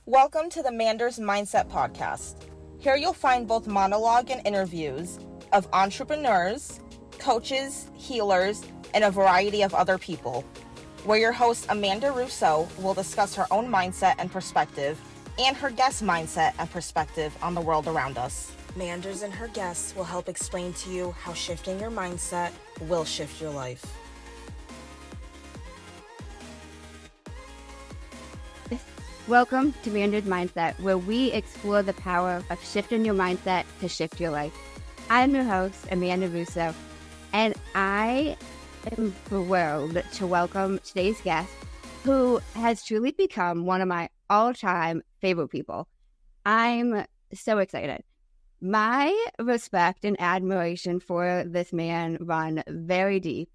Welcome to the Manders Mindset Podcast. Here you'll find both monologue and interviews of entrepreneurs, coaches, healers, and a variety of other people, where your host Amanda Russo will discuss her own mindset and perspective, and her guest mindset and perspective on the world around us. Manders and her guests will help explain to you how shifting your mindset will shift your life. Welcome to Manders Mindset, where we explore the power of shifting your mindset to shift your life. I'm your host, Amanda Russo, and I am thrilled to welcome today's guest, who has truly become one of my all-time favorite people. I'm so excited. My respect and admiration for this man run very deep.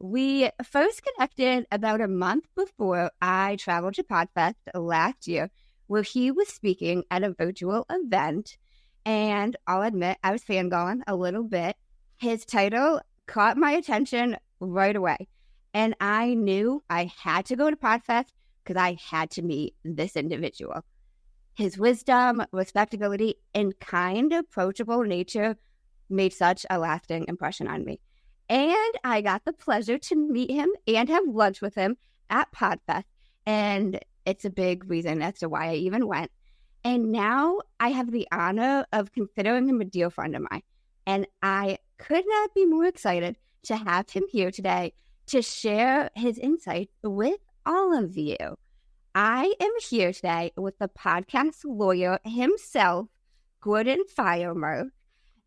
We first connected about a month before I traveled to Podfest last year, where he was speaking at a virtual event, and I'll admit I was fangirling a little bit. His title caught my attention right away, and I knew I had to go to Podfest because I had to meet this individual. His wisdom, respectability, and kind, approachable nature made such a lasting impression on me. And I got the pleasure to meet him and have lunch with him at Podfest. And it's a big reason as to why I even went. And now I have the honor of considering him a dear friend of mine. And I could not be more excited to have him here today to share his insights with all of you. I am here today with the podcast lawyer himself, Gordon Firemark.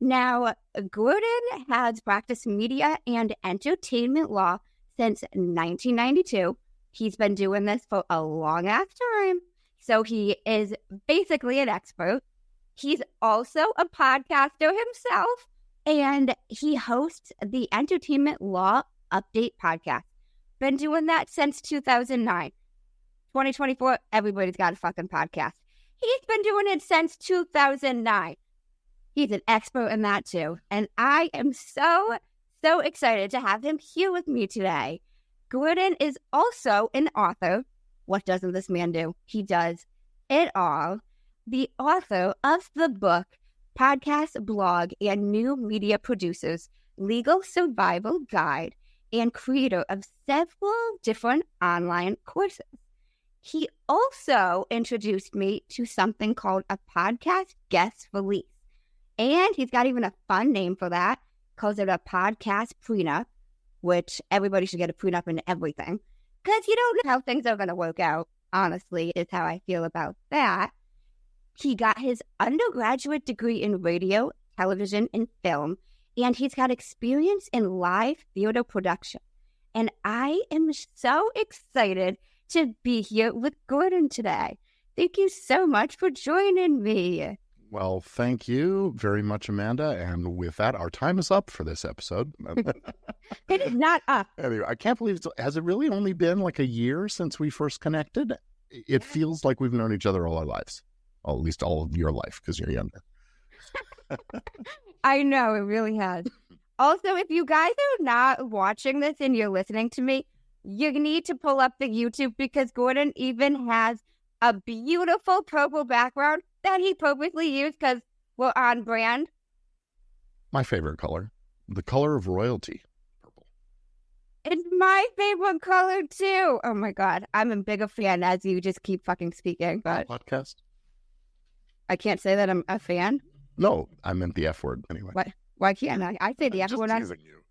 Now, Gordon has practiced media and entertainment law since 1992. He's been doing this for a long-ass time, so he is basically an expert. He's also a podcaster himself, and he hosts the Entertainment Law Update podcast. Been doing that since 2009. 2024, everybody's got a fucking podcast. He's been doing it since 2009. He's an expert in that too. And I am so excited to have him here with me today. Gordon is also an author. What doesn't this man do? He does it all. The author of the book, Podcast, Blog, and New Media Producers, Legal Survival Guide, and creator of several different online courses. He also introduced me to something called a podcast guest release. And he's got even a fun name for that. Calls it a podcast prenup, which everybody should get a prenup in everything. Because you don't know how things are going to work out, honestly, is how I feel about that. He got his undergraduate degree in radio, television, and film. And he's got experience in live theater production. And I am so excited to be here with Gordon today. Thank you so much for joining me. Well, thank you very much, Amanda. And with that, our time is up for this episode. It is not up. Anyway, I can't believe has it really only been like a year since we first connected? It feels like we've known each other all our lives. Well, at least all of your life, because you're younger. I know, it really has. Also, if you guys are not watching this and you're listening to me, you need to pull up the YouTube because Gordon even has a beautiful purple background that he purposely used because we're on brand. My favorite color. The color of royalty. Purple. It's my favorite color too. Oh my God. I'm a bigger fan as you just keep fucking speaking. But Podcast? I can't say that I'm a fan. No, I meant the F word anyway. What? Why can't I? I say the F word. Just teasing you.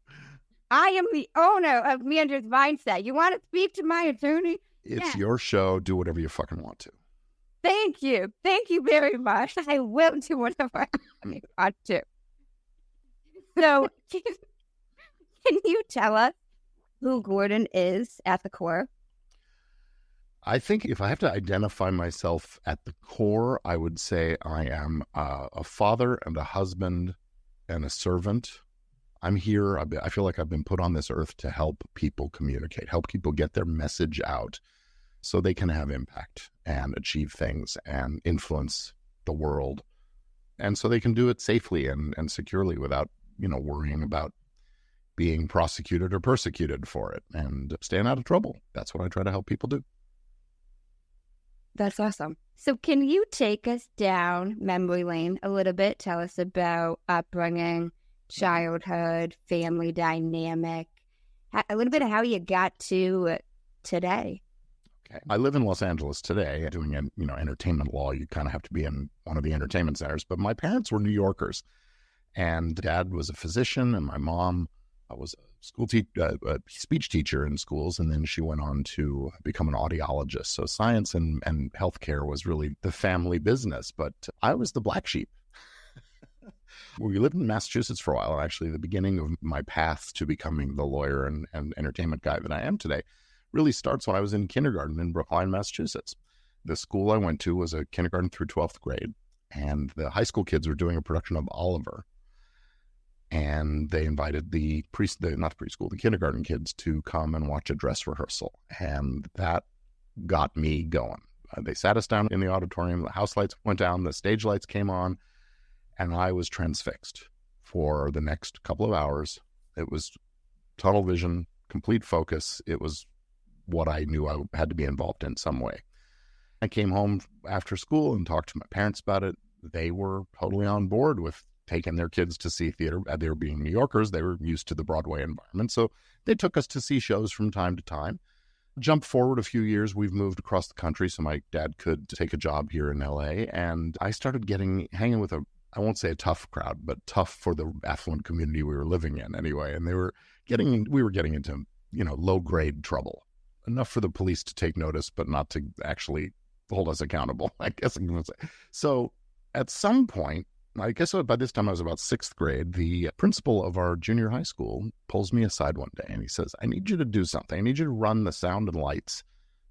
I am the owner of Manders Mindset. You want to speak to my attorney? It's your show. Do whatever you fucking want to. Thank you. Thank you very much. I will do whatever I want to. So, can you tell us who Gordon is at the core? I think if I have to identify myself at the core, I would say I am a father and a husband and a servant. I'm here. I feel like I've been put on this earth to help people communicate, help people get their message out so they can have impact and achieve things and influence the world. And so they can do it safely and securely without, worrying about being prosecuted or persecuted for it and staying out of trouble. That's what I try to help people do. That's awesome. So can you take us down memory lane a little bit? Tell us about upbringing, childhood, family dynamic, a little bit of how you got to today. Okay. I live in Los Angeles today doing, entertainment law. You kind of have to be in one of the entertainment centers. But my parents were New Yorkers, and Dad was a physician, and my mom was a speech teacher in schools, and then she went on to become an audiologist. So science and healthcare was really the family business, but I was the black sheep. We lived in Massachusetts for a while, and actually the beginning of my path to becoming the lawyer and entertainment guy that I am today really starts when I was in kindergarten in Brookline, Massachusetts. The school I went to was a kindergarten through 12th grade, and the high school kids were doing a production of Oliver. And they invited the kindergarten kids to come and watch a dress rehearsal. And that got me going. They sat us down in the auditorium, the house lights went down, the stage lights came on, and I was transfixed for the next couple of hours. It was tunnel vision, complete focus. It was what I knew I had to be involved in some way. I came home after school and talked to my parents about it. They were totally on board with taking their kids to see theater. They were being New Yorkers. They were used to the Broadway environment. So they took us to see shows from time to time. Jump forward a few years, we've moved across the country so my dad could take a job here in LA. And I started hanging with I won't say a tough crowd, but tough for the affluent community we were living in anyway. And we were getting into, low grade trouble, enough for the police to take notice, but not to actually hold us accountable, I guess I'm going to say. So at some point, I guess by this time I was about 6th grade, the principal of our junior high school pulls me aside one day and he says, I need you to do something. I need you to run the sound and lights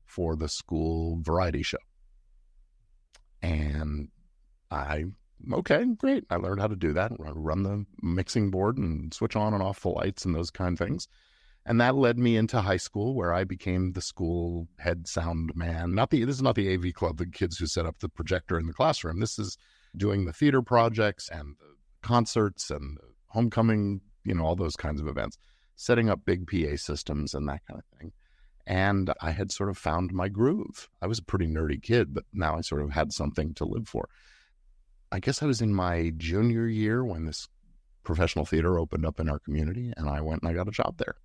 for the school variety show. And okay, great. I learned how to do that, run the mixing board and switch on and off the lights and those kind of things. And that led me into high school, where I became the school head sound man. This is not the AV club, the kids who set up the projector in the classroom. This is doing the theater projects and the concerts and the homecoming, all those kinds of events, setting up big PA systems and that kind of thing. And I had sort of found my groove. I was a pretty nerdy kid, but now I sort of had something to live for. I guess I was in my junior year when this professional theater opened up in our community, and I went and I got a job there.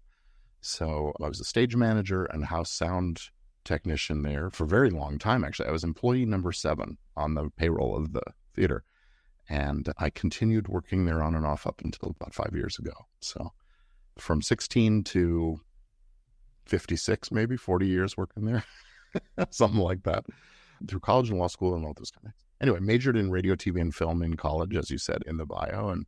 So I was a stage manager and house sound technician there for a very long time, actually. I was employee number 7 on the payroll of the theater. And I continued working there on and off up until about 5 years ago. So from 16 to 56, maybe 40 years working there, something like that, through college and law school and all those kind of things. Anyway, majored in radio, TV, and film in college, as you said in the bio. And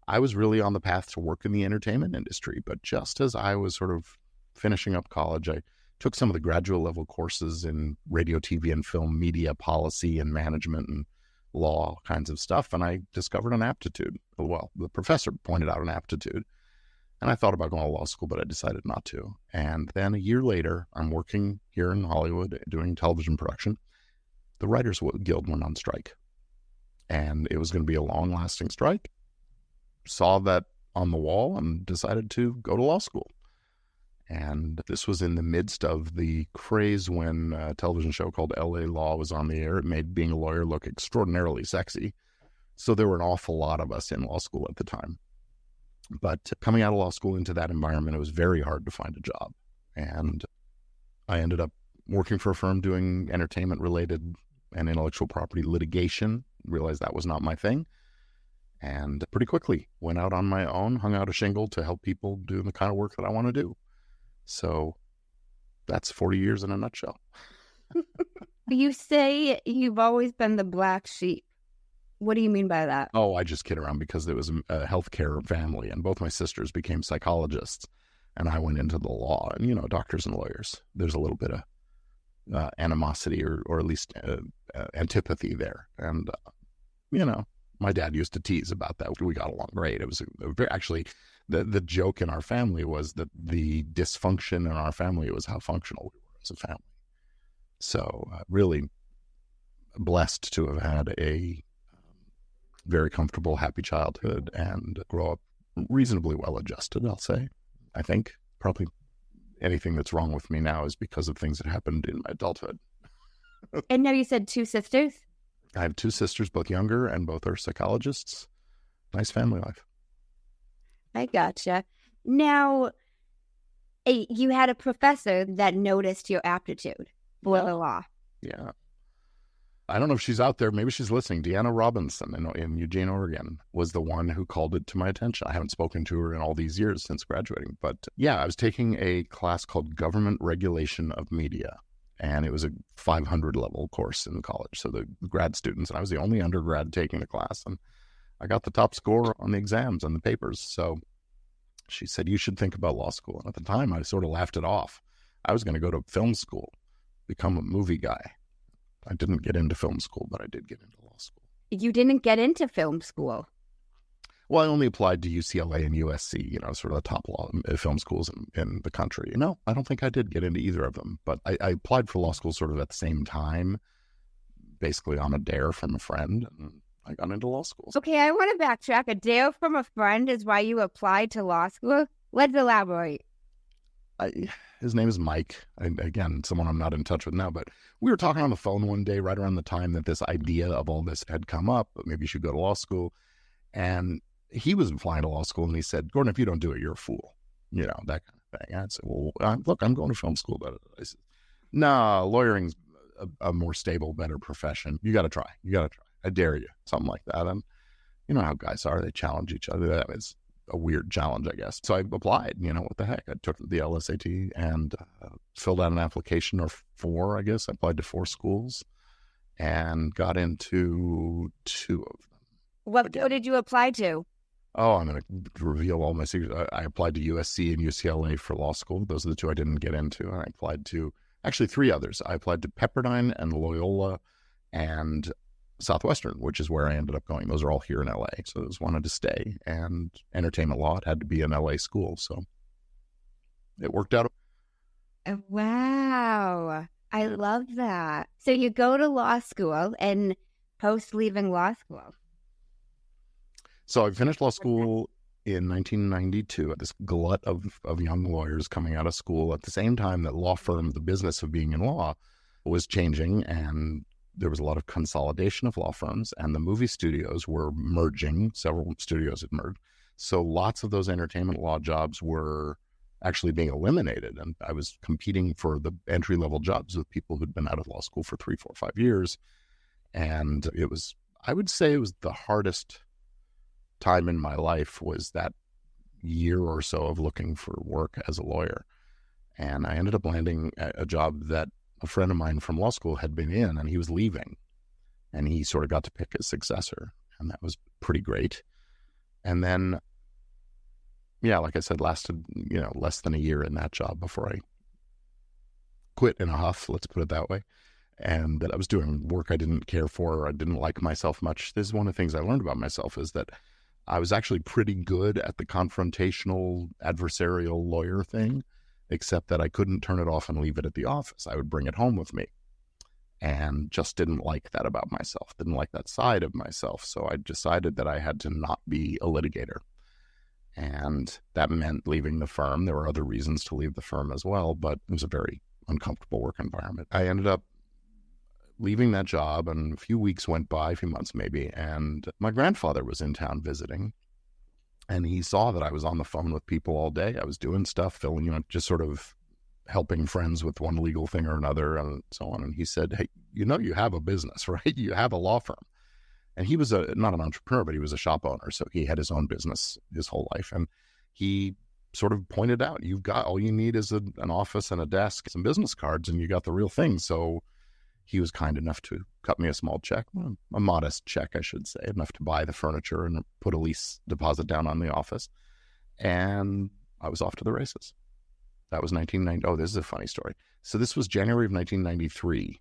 I was really on the path to work in the entertainment industry. But just as I was sort of finishing up college, I took some of the graduate level courses in radio, TV, and film media policy and management and law kinds of stuff. And I discovered an aptitude. Well, the professor pointed out an aptitude. And I thought about going to law school, but I decided not to. And then a year later, I'm working here in Hollywood doing television production. The Writers Guild went on strike. And it was going to be a long-lasting strike. Saw that on the wall and decided to go to law school. And this was in the midst of the craze when a television show called LA Law was on the air. It made being a lawyer look extraordinarily sexy. So there were an awful lot of us in law school at the time. But coming out of law school into that environment, it was very hard to find a job. And I ended up working for a firm doing entertainment-related and intellectual property litigation. Realized that was not my thing. And pretty quickly went out on my own, hung out a shingle to help people do the kind of work that I want to do. So that's 40 years in a nutshell. You say you've always been the black sheep. What do you mean by that? Oh, I just kid around because it was a healthcare family, and both my sisters became psychologists, and I went into the law. And, doctors and lawyers, there's a little bit of animosity or at least antipathy there. And, my dad used to tease about that. We got along great. It was actually the joke in our family was that the dysfunction in our family was how functional we were as a family. So really blessed to have had a very comfortable, happy childhood and grow up reasonably well adjusted, I'll say. I think probably anything that's wrong with me now is because of things that happened in my adulthood. And now you said 2 sisters? I have 2 sisters, both younger, and both are psychologists. Nice family life. I gotcha. Now, you had a professor that noticed your aptitude for the law. Yeah. I don't know if she's out there. Maybe she's listening. Deanna Robinson in Eugene, Oregon, was the one who called it to my attention. I haven't spoken to her in all these years since graduating. But yeah, I was taking a class called Government Regulation of Media. And it was a 500 level course in college. So the grad students, and I was the only undergrad taking the class. And I got the top score on the exams and the papers. So she said, you should think about law school. And at the time, I sort of laughed it off. I was going to go to film school, become a movie guy. I didn't get into film school, but I did get into law school. You didn't get into film school? Well, I only applied to UCLA and USC, sort of the top law film schools in the country. No, I don't think I did get into either of them. But I applied for law school sort of at the same time, basically on a dare from a friend, and I got into law school. Okay, I want to backtrack. A dare from a friend is why you applied to law school? Let's elaborate. His name is Mike. Again, someone I'm not in touch with now, but we were talking on the phone one day right around the time that this idea of all this had come up, but maybe you should go to law school. And he was applying to law school, and he said, Gordon, if you don't do it, you're a fool. That kind of thing. I said, well, look, I'm going to film school. But I said, no, lawyering's a more stable, better profession. You got to try. I dare you. Something like that. And you know how guys are. They challenge each other. That was a weird challenge, I guess. So I applied, what the heck. I took the LSAT and filled out an application, or 4, I guess. I applied to 4 schools and got into 2 of them. What did you apply to? Oh, I'm going to reveal all my secrets. I applied to USC and UCLA for law school. Those are the 2 I didn't get into. And I applied to, actually 3 others. I applied to Pepperdine and Loyola and Southwestern, which is where I ended up going. Those are all here in LA. So I just wanted to stay. And entertainment law, it had to be an LA school. So it worked out. Wow. I love that. So you go to law school, and post leaving law school. So I finished law school in 1992 at this glut of young lawyers coming out of school at the same time that law firm, the business of being in law, was changing, and there was a lot of consolidation of law firms, and the movie studios were merging. Several studios had merged. So lots of those entertainment law jobs were actually being eliminated. And I was competing for the entry-level jobs with people who'd been out of law school for 3, 4, 5 years. And I would say it was the hardest time in my life, was that year or so of looking for work as a lawyer. And I ended up landing a job that a friend of mine from law school had been in, and he was leaving, and he sort of got to pick his successor, and that was pretty great. And then, yeah, like I said, lasted, less than a year in that job before I quit in a huff, let's put it that way. And that I was doing work I didn't care for. I didn't like myself much. This is one of the things I learned about myself, is that I was actually pretty good at the confrontational, adversarial lawyer thing, except that I couldn't turn it off and leave it at the office. I would bring it home with me, and just didn't like that about myself, didn't like that side of myself. So I decided that I had to not be a litigator. And that meant leaving the firm. There were other reasons to leave the firm as well, but it was a very uncomfortable work environment. I ended up leaving that job, and a few weeks went by, a few months maybe, and my grandfather was in town visiting. And he saw that I was on the phone with people all day. I was doing stuff, filling, just sort of helping friends with one legal thing or another and so on. And he said, hey, you have a business, right? You have a law firm. And he was not an entrepreneur, but he was a shop owner. So he had his own business his whole life. And he sort of pointed out, all you need is an office and a desk, some business cards, and you got the real thing. So he was kind enough to cut me a small check, a modest check, I should say, enough to buy the furniture and put a lease deposit down on the office. And I was off to the races. That was 1990. Oh, this is a funny story. So this was January of 1993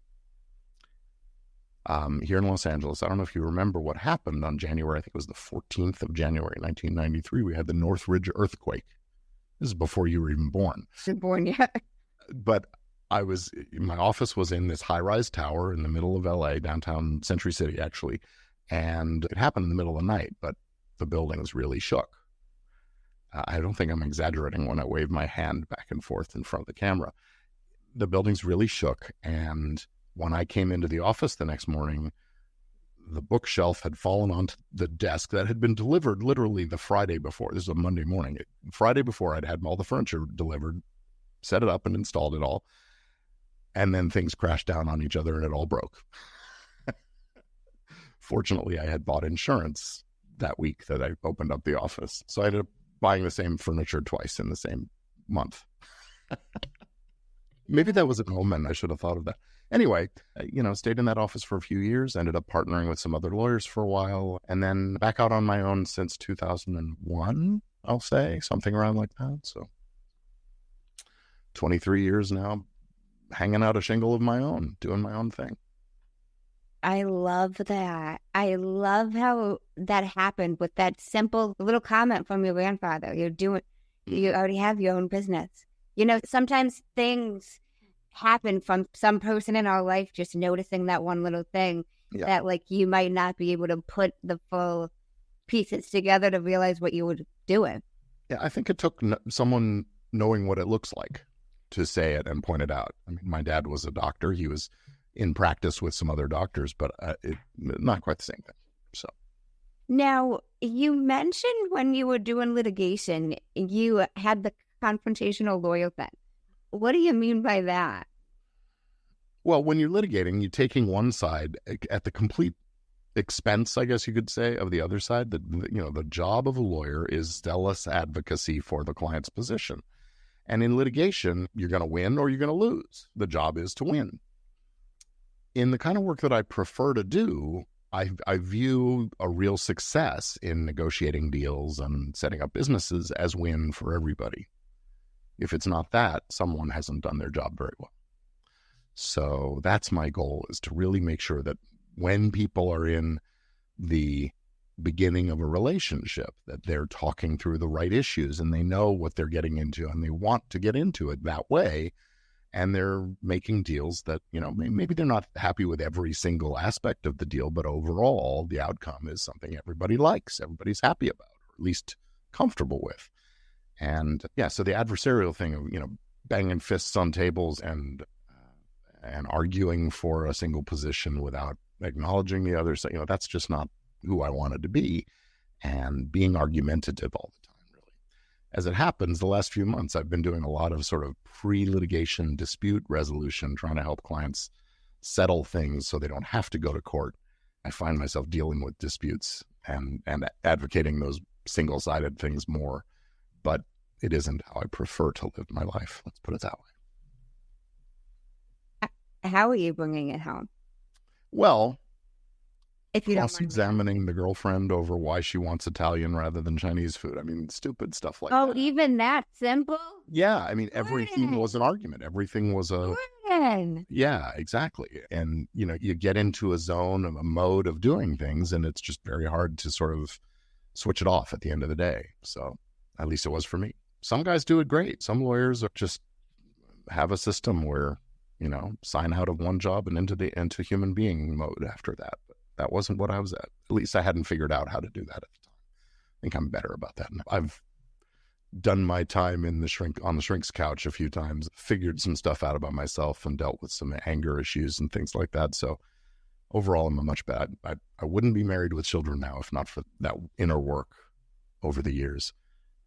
here in Los Angeles. I don't know if you remember what happened on January. I think it was the 14th of January, 1993. We had the Northridge earthquake. This is before you were even born. Born yet. But my office was in this high-rise tower in the middle of LA, downtown Century City, actually. And it happened in the middle of the night, but the buildings really shook. I don't think I'm exaggerating when I wave my hand back and forth in front of the camera. The buildings really shook, and when I came into the office the next morning, the bookshelf had fallen onto the desk that had been delivered literally the Friday before. This was a Monday morning. Friday before, I'd had all the furniture delivered, set it up and installed it all. And then things crashed down on each other and it all broke. Fortunately, I had bought insurance that week that I opened up the office. So I ended up buying the same furniture twice in the same month. Maybe that was an omen. I should have thought of that. Anyway, stayed in that office for a few years, ended up partnering with some other lawyers for a while, and then back out on my own since 2001, I'll say, something around like that. So 23 years now, hanging out a shingle of my own, doing my own thing. I love that. I love how that happened with that simple little comment from your grandfather. You already have your own business. Sometimes things happen from some person in our life just noticing that one little thing that you might not be able to put the full pieces together to realize what you were doing. Yeah, I think it took someone knowing what it looks like to say it and point it out. I mean, my dad was a doctor. He was in practice with some other doctors, but not quite the same thing. So now, you mentioned when you were doing litigation, you had the confrontational lawyer thing. What do you mean by that? Well, when you're litigating, you're taking one side at the complete expense, I guess you could say, of the other side. The job of a lawyer is zealous advocacy for the client's position. And in litigation, you're going to win or you're going to lose. The job is to win. In the kind of work that I prefer to do, I view a real success in negotiating deals and setting up businesses as win for everybody. If it's not that, someone hasn't done their job very well. So that's my goal, is to really make sure that when people are in the beginning of a relationship, that they're talking through the right issues and they know what they're getting into and they want to get into it that way. And they're making deals that, maybe they're not happy with every single aspect of the deal, but overall the outcome is something everybody likes, everybody's happy about, or at least comfortable with. And so the adversarial thing of, banging fists on tables and arguing for a single position without acknowledging the other side, that's just not who I wanted to be. And being argumentative all the time, really. As it happens, the last few months, I've been doing a lot of sort of pre-litigation dispute resolution, trying to help clients settle things so they don't have to go to court. I find myself dealing with disputes and advocating those single-sided things more. But it isn't how I prefer to live my life. Let's put it that way. How are you bringing it home? Well, if you don't cross-examining the girlfriend over why she wants Italian rather than Chinese food. I mean, stupid stuff like that. Oh, even that simple? Yeah, I mean, everything was an argument. Everything was a... Yeah, exactly. And, you get into a zone, of a mode of doing things, and it's just very hard to sort of switch it off at the end of the day. So at least it was for me. Some guys do it great. Some lawyers just have a system where, sign out of one job and into human being mode after that. But that wasn't what I was at. At least I hadn't figured out how to do that at the time. I think I'm better about that. I've done my time on the shrink's couch a few times, figured some stuff out about myself and dealt with some anger issues and things like that. So overall, I'm a much better. I wouldn't be married with children now if not for that inner work over the years.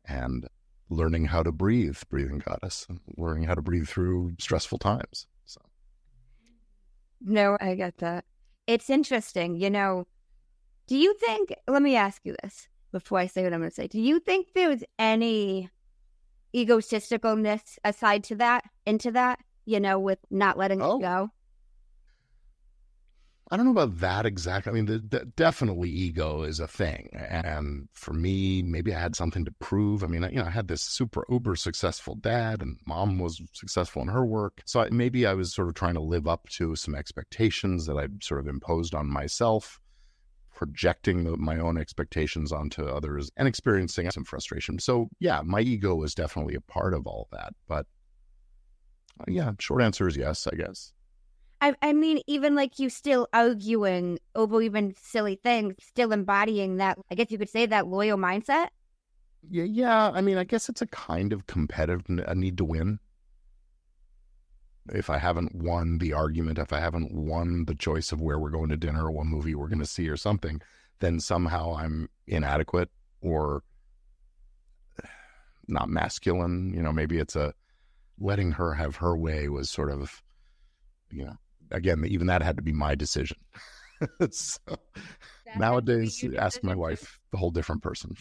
And learning how to breathe, breathing goddess, learning how to breathe through stressful times. So. No, I get that. It's interesting. Do you think, let me ask you this before I say what I'm going to say. Do you think there's any egosisticalness aside to that, into that, with not letting it go? I don't know about that exactly. I mean, definitely ego is a thing. And for me, maybe I had something to prove. I mean, I had this super uber successful dad and mom was successful in her work. So maybe I was sort of trying to live up to some expectations that I'd sort of imposed on myself, projecting my own expectations onto others and experiencing some frustration. So yeah, my ego is definitely a part of all that. But short answer is yes, I guess. I mean, even you still arguing over even silly things, still embodying that, I guess you could say, that loyal mindset? Yeah. I mean, I guess it's a kind of competitive, a need to win. If I haven't won the argument, if I haven't won the choice of where we're going to dinner or what movie we're going to see or something, then somehow I'm inadequate or not masculine. Maybe it's letting her have her way was sort of, again, even that had to be my decision. So nowadays, ask my wife, the whole different person.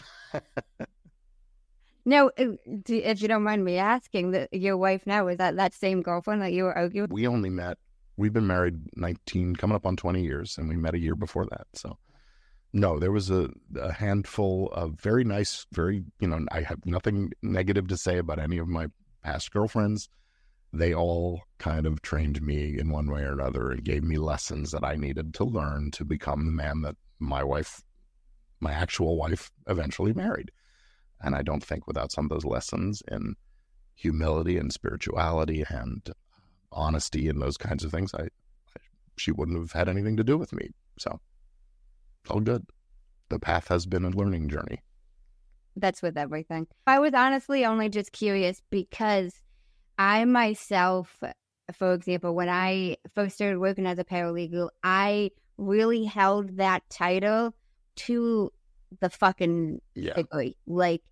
No, if you don't mind me asking, your wife now, is that same girlfriend that you were arguing? We only met, we've been married 19, coming up on 20 years, and we met a year before that. So no, there was a handful of very nice, I have nothing negative to say about any of my past girlfriends. They all kind of trained me in one way or another and gave me lessons that I needed to learn to become the man that my actual wife, eventually married. And I don't think without some of those lessons in humility and spirituality and honesty and those kinds of things, she wouldn't have had anything to do with me. So it's all good. The path has been a learning journey. That's with everything. I was honestly only just curious because I myself, for example, when I first started working as a paralegal, I really held that title to the fucking degree. Like,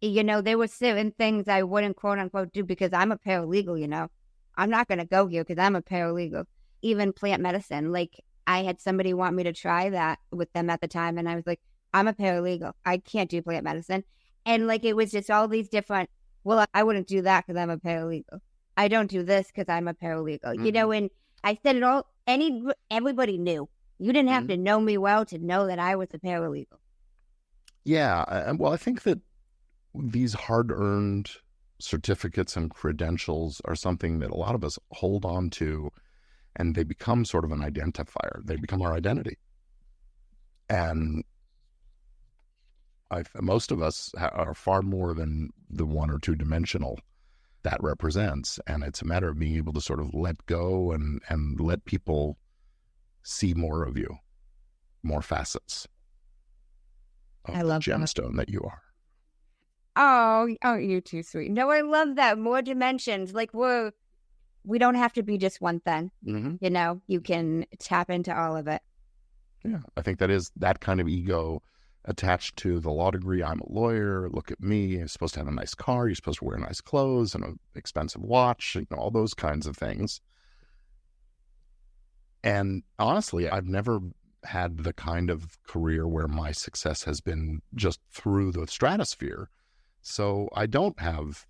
there were certain things I wouldn't quote unquote do because I'm a paralegal, I'm not going to go here because I'm a paralegal. Even plant medicine. Like, I had somebody want me to try that with them at the time. And I was like, I'm a paralegal. I can't do plant medicine. And like, it was just all these different, well, I wouldn't do that because I'm a paralegal. I don't do this because I'm a paralegal. Mm-hmm. And I said it all, everybody knew. You didn't have to know me well to know that I was a paralegal. Yeah. Well, I think that these hard-earned certificates and credentials are something that a lot of us hold on to, and they become sort of an identifier. They become our identity. And most of us are far more than the one or two dimensional that represents. And it's a matter of being able to sort of let go and let people see more of you, more facets of I love the gemstone that you are. Oh, you're too sweet. No, I love that. More dimensions. Like, we don't have to be just one thing. Mm-hmm. You can tap into all of it. Yeah, I think that is that kind of ego attached to the law degree. I'm a lawyer. Look at me. You're supposed to have a nice car. You're supposed to wear nice clothes and an expensive watch, all those kinds of things. And honestly, I've never had the kind of career where my success has been just through the stratosphere. So I don't have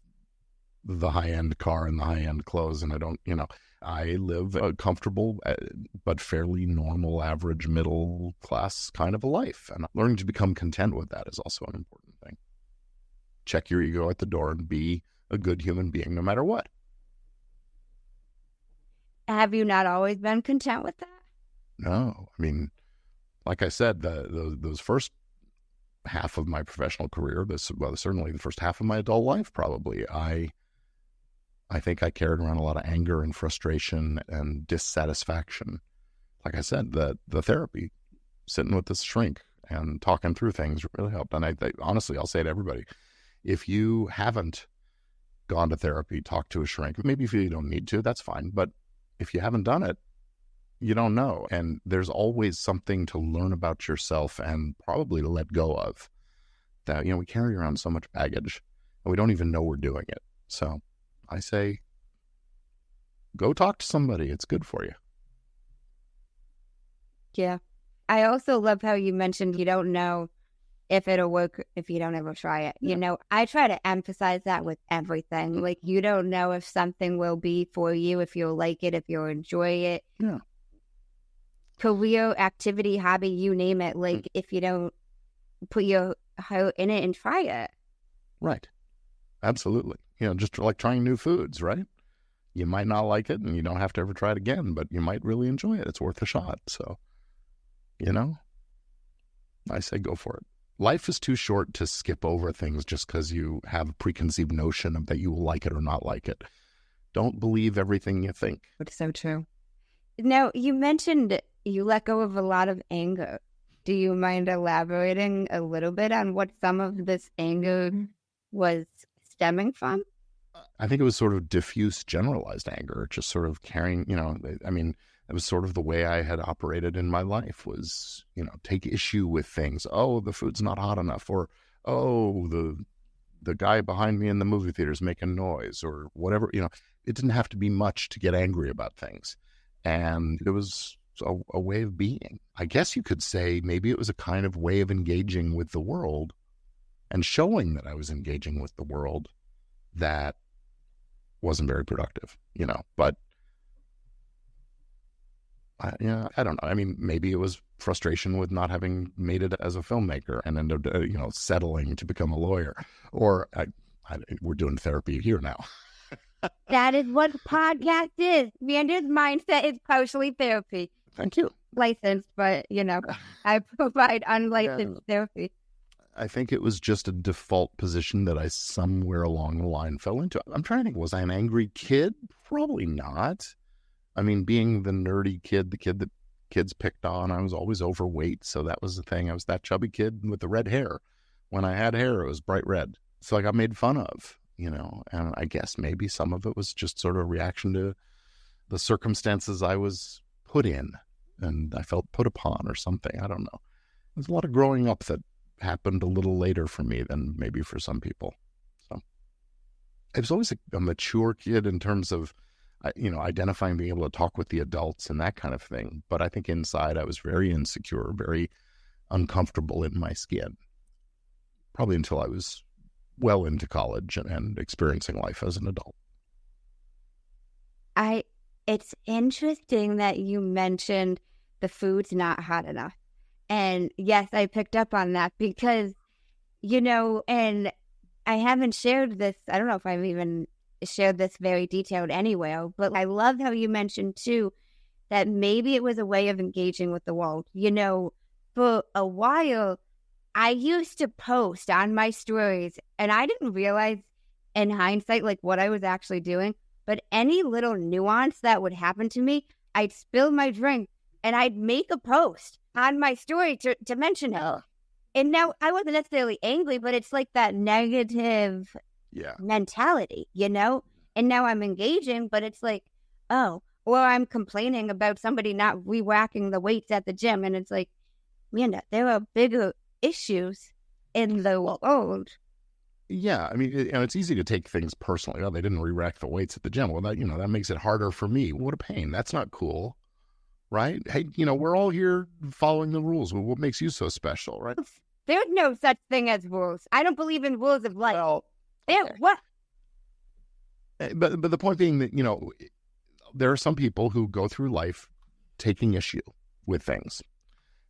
the high-end car and the high-end clothes, and I don't, I live a comfortable but fairly normal, average, middle-class kind of a life. And learning to become content with that is also an important thing. Check your ego at the door and be a good human being no matter what. Have you not always been content with that? No. I mean, like I said, those first half of my professional career, certainly the first half of my adult life, probably, I think I carried around a lot of anger and frustration and dissatisfaction. Like I said, the therapy, sitting with this shrink and talking through things really helped. And I honestly, I'll say to everybody, if you haven't gone to therapy, talked to a shrink, maybe if you don't need to, that's fine. But if you haven't done it, you don't know. And there's always something to learn about yourself and probably to let go of. That, we carry around so much baggage and we don't even know we're doing it. So I say, go talk to somebody. It's good for you. Yeah. I also love how you mentioned you don't know if it'll work if you don't ever try it. Yeah. I try to emphasize that with everything. Like, you don't know if something will be for you, if you'll like it, if you'll enjoy it. Yeah. Career, activity, hobby, you name it. Like, if you don't put your heart in it and try it. Right. Absolutely. Just like trying new foods, right? You might not like it and you don't have to ever try it again, but you might really enjoy it. It's worth a shot. So, I say go for it. Life is too short to skip over things just because you have a preconceived notion of that you will like it or not like it. Don't believe everything you think. It's so true. Now, you mentioned you let go of a lot of anger. Do you mind elaborating a little bit on what some of this anger was stemming from? I think it was sort of diffuse, generalized anger, just sort of carrying, I mean, it was sort of the way I had operated in my life was, take issue with things. Oh, the food's not hot enough, or, oh, the guy behind me in the movie theater is making noise, or whatever, it didn't have to be much to get angry about things. And it was a way of being. I guess you could say maybe it was a kind of way of engaging with the world and showing that I was engaging with the world that wasn't very productive, but I don't know. I mean, maybe it was frustration with not having made it as a filmmaker and ended up, settling to become a lawyer, or we're doing therapy here now. That is what podcast is. Meander's Mindset is partially therapy. Thank you. Licensed, but, I provide unlicensed therapy. I think it was just a default position that I somewhere along the line fell into. I'm trying to think, was I an angry kid? Probably not. I mean, being the nerdy kid, the kid that kids picked on, I was always overweight, so that was the thing. I was that chubby kid with the red hair. When I had hair, it was bright red. So I got made fun of, and I guess maybe some of it was just sort of a reaction to the circumstances I was put in, and I felt put upon or something. I don't know. There's a lot of growing up that happened a little later for me than maybe for some people. So I was always a mature kid in terms of, identifying, being able to talk with the adults and that kind of thing. But I think inside I was very insecure, very uncomfortable in my skin, probably until I was well into college and experiencing life as an adult. It's interesting that you mentioned the food's not hot enough. And yes, I picked up on that because, and I haven't shared this. I don't know if I've even shared this very detailed anywhere, but I love how you mentioned too, that maybe it was a way of engaging with the world. For a while, I used to post on my stories and I didn't realize in hindsight, like what I was actually doing, but any little nuance that would happen to me, I'd spill my drink and I'd make a post on my story to mention it. And now I wasn't necessarily angry, but it's like that negative mentality, And now I'm engaging, but it's like, oh, or I'm complaining about somebody not re-racking the weights at the gym. And it's like, man, there are bigger issues in the world. Yeah, I mean, it's easy to take things personally. Oh, they didn't re-rack the weights at the gym. Well, that makes it harder for me. What a pain. That's not cool. Right? Hey, we're all here following the rules. Well, what makes you so special, right? There's no such thing as rules. I don't believe in rules of life. Well, what? But the point being that, there are some people who go through life taking issue with things.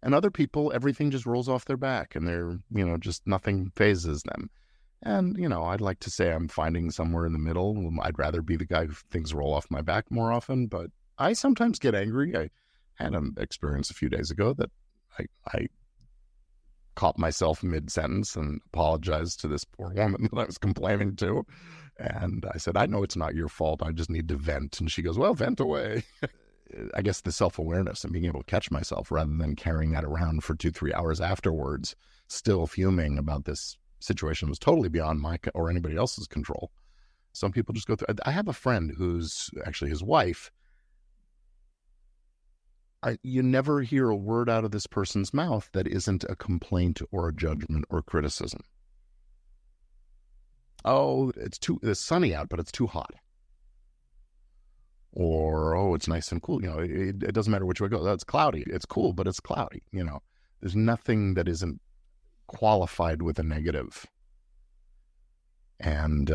And other people, everything just rolls off their back and they're, just nothing phases them. And, I'd like to say I'm finding somewhere in the middle. I'd rather be the guy who things roll off my back more often, but I sometimes get angry. I had an experience a few days ago that I caught myself mid-sentence and apologized to this poor woman that I was complaining to. And I said, I know it's not your fault. I just need to vent. And she goes, well, vent away. I guess the self-awareness and being able to catch myself rather than carrying that around for 2-3 hours afterwards, still fuming about this situation was totally beyond my or anybody else's control. Some people just go through. I have a friend who's actually his wife. You never hear a word out of this person's mouth that isn't a complaint or a judgment or criticism. Oh, it's sunny out, but it's too hot. Or, oh, it's nice and cool. It doesn't matter which way it goes. It's cloudy. It's cool, but it's cloudy. There's nothing that isn't qualified with a negative. And,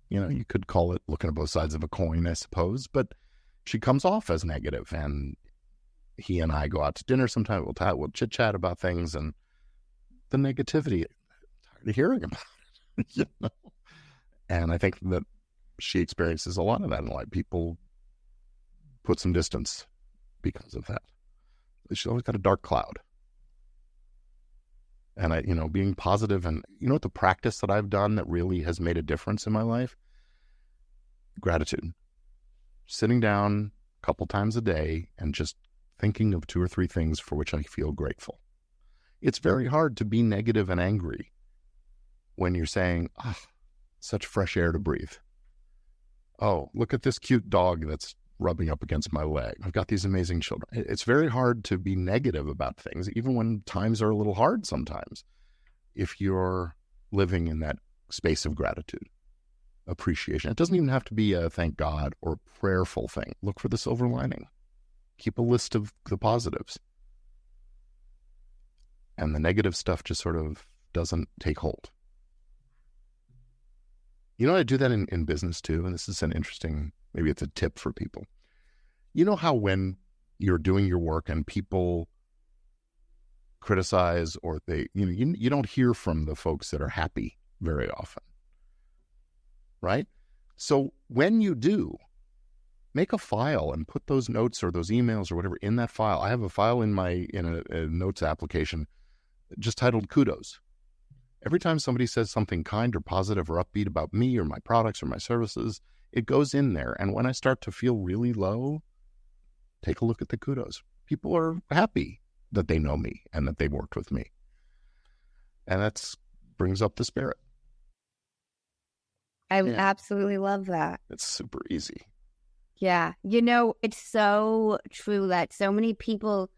you could call it looking at both sides of a coin, I suppose, but she comes off as negative. And he and I go out to dinner sometime. We'll chit chat about things, and the negativity, I'm tired of hearing about it. And I think that she experiences a lot of that in life. People put some distance because of that. She's always got a dark cloud. And being positive, and what the practice that I've done that really has made a difference in my life? Gratitude. Sitting down a couple times a day and just thinking of 2 or 3 things for which I feel grateful. It's very hard to be negative and angry when you're saying, such fresh air to breathe. Oh, look at this cute dog that's rubbing up against my leg. I've got these amazing children. It's very hard to be negative about things, even when times are a little hard sometimes, if you're living in that space of gratitude, appreciation. It doesn't even have to be a thank God or prayerful thing. Look for the silver lining. Keep a list of the positives. And the negative stuff just sort of doesn't take hold. You know, I do that in business too, and this is an interesting, maybe it's a tip for people. You know how when you're doing your work and people criticize or you don't hear from the folks that are happy very often, right? So when you do, make a file and put those notes or those emails or whatever in that file. I have a file in a notes application just titled kudos. Every time somebody says something kind or positive or upbeat about me or my products or my services, it goes in there. And when I start to feel really low, take a look at the kudos. People are happy that they know me and that they worked with me. And that brings up the spirit. I absolutely love that. It's super easy. Yeah. You know, it's so true that so many people,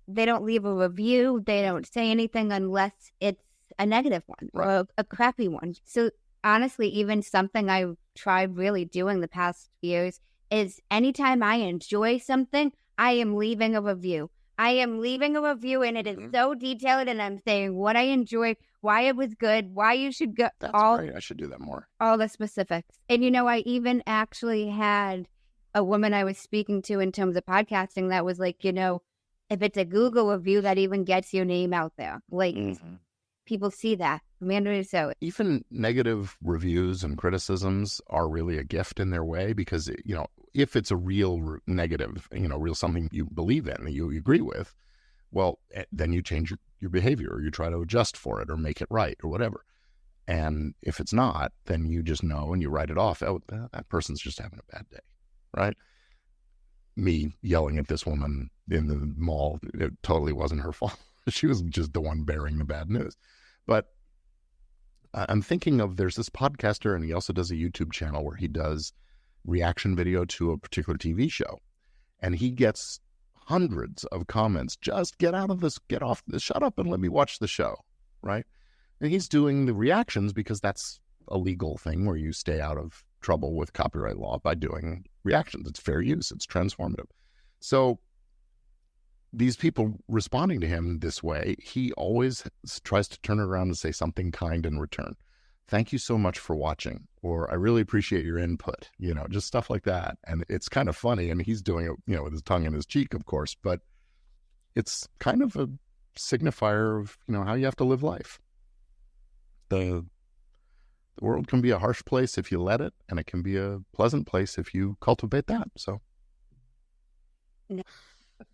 they don't leave a review. They don't say anything unless it's a negative one or a crappy one. So honestly, even something I've tried really doing the past years is anytime I enjoy something, I am leaving a review. I am leaving a review and it is so detailed and I'm saying what I enjoyed, why it was good, why you should go. That's great. I should do that more. All the specifics. And you know, I even actually had a woman I was speaking to in terms of podcasting that was like, you know, if it's a Google review, that even gets your name out there. Like, people see that. Amanda, so even negative reviews and criticisms are really a gift in their way because, you know, if it's a real negative, you know, real something you believe in, you agree with, well, then you change your behavior or you try to adjust for it or make it right or whatever. And if it's not, then you just know and you write it off. Oh, that person's just having a bad day, right? Me yelling at this woman in the mall, it totally wasn't her fault. She was just the one bearing the bad news. But I'm thinking of, there's this podcaster and he also does a YouTube channel where he does reaction video to a particular TV show. And he gets hundreds of comments. Just get out of this, get off this, shut up and let me watch the show, right? And he's doing the reactions because that's a legal thing where you stay out of trouble with copyright law by doing reactions. It's fair use. It's transformative. So these people responding to him this way, he always tries to turn it around and say something kind in return. Thank you so much for watching, or I really appreciate your input, you know, just stuff like that. And it's kind of funny. And he's doing it, you know, with his tongue in his cheek, of course, but it's kind of a signifier of, you know, how you have to live life. The world can be a harsh place if you let it, and it can be a pleasant place if you cultivate that. So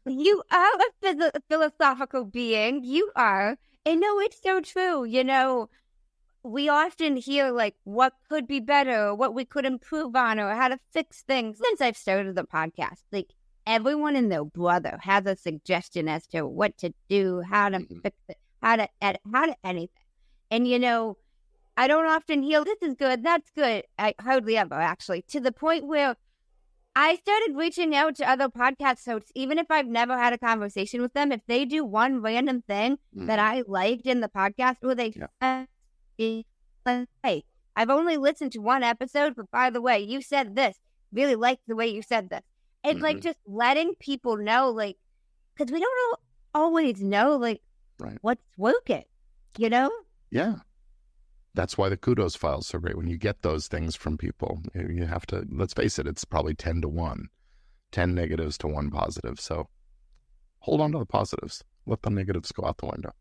you are a philosophical being. You are. And no, it's so true. You know, we often hear like what could be better, or what we could improve on, or how to fix things. Since I've started the podcast, like everyone and their brother has a suggestion as to what to do, how to fix it, how to edit, how to anything. And you know, I don't often hear this is good, that's good. I hardly ever, actually, to the point where I started reaching out to other podcast hosts, even if I've never had a conversation with them. If they do one random thing that I liked in the podcast, where they hey, I've only listened to one episode, but by the way, you said this. Really liked the way you said this. It's like just letting people know, like, because we don't always know, like, what's working, you know? Yeah. That's why the kudos file is so great. When you get those things from people, you have to, let's face it, it's probably 10 to 1, 10 negatives to 1 positive. So hold on to the positives. Let the negatives go out the window.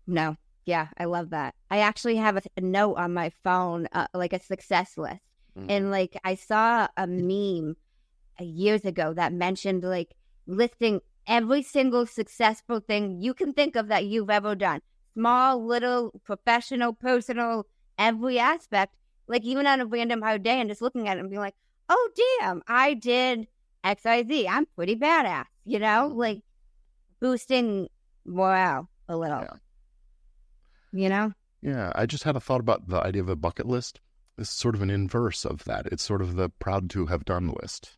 No. Yeah, I love that. I actually have a note on my phone, like a success list. And like I saw a meme years ago that mentioned like listing every single successful thing you can think of that you've ever done. Small, little, professional, personal, every aspect. Like even on a random hard day and just looking at it and being like, oh, damn, I did XYZ. I'm pretty badass, you know? Like boosting morale a little. Yeah. You know? Yeah, I just had a thought about the idea of a bucket list. This is sort of an inverse of that. It's sort of the proud to have done list.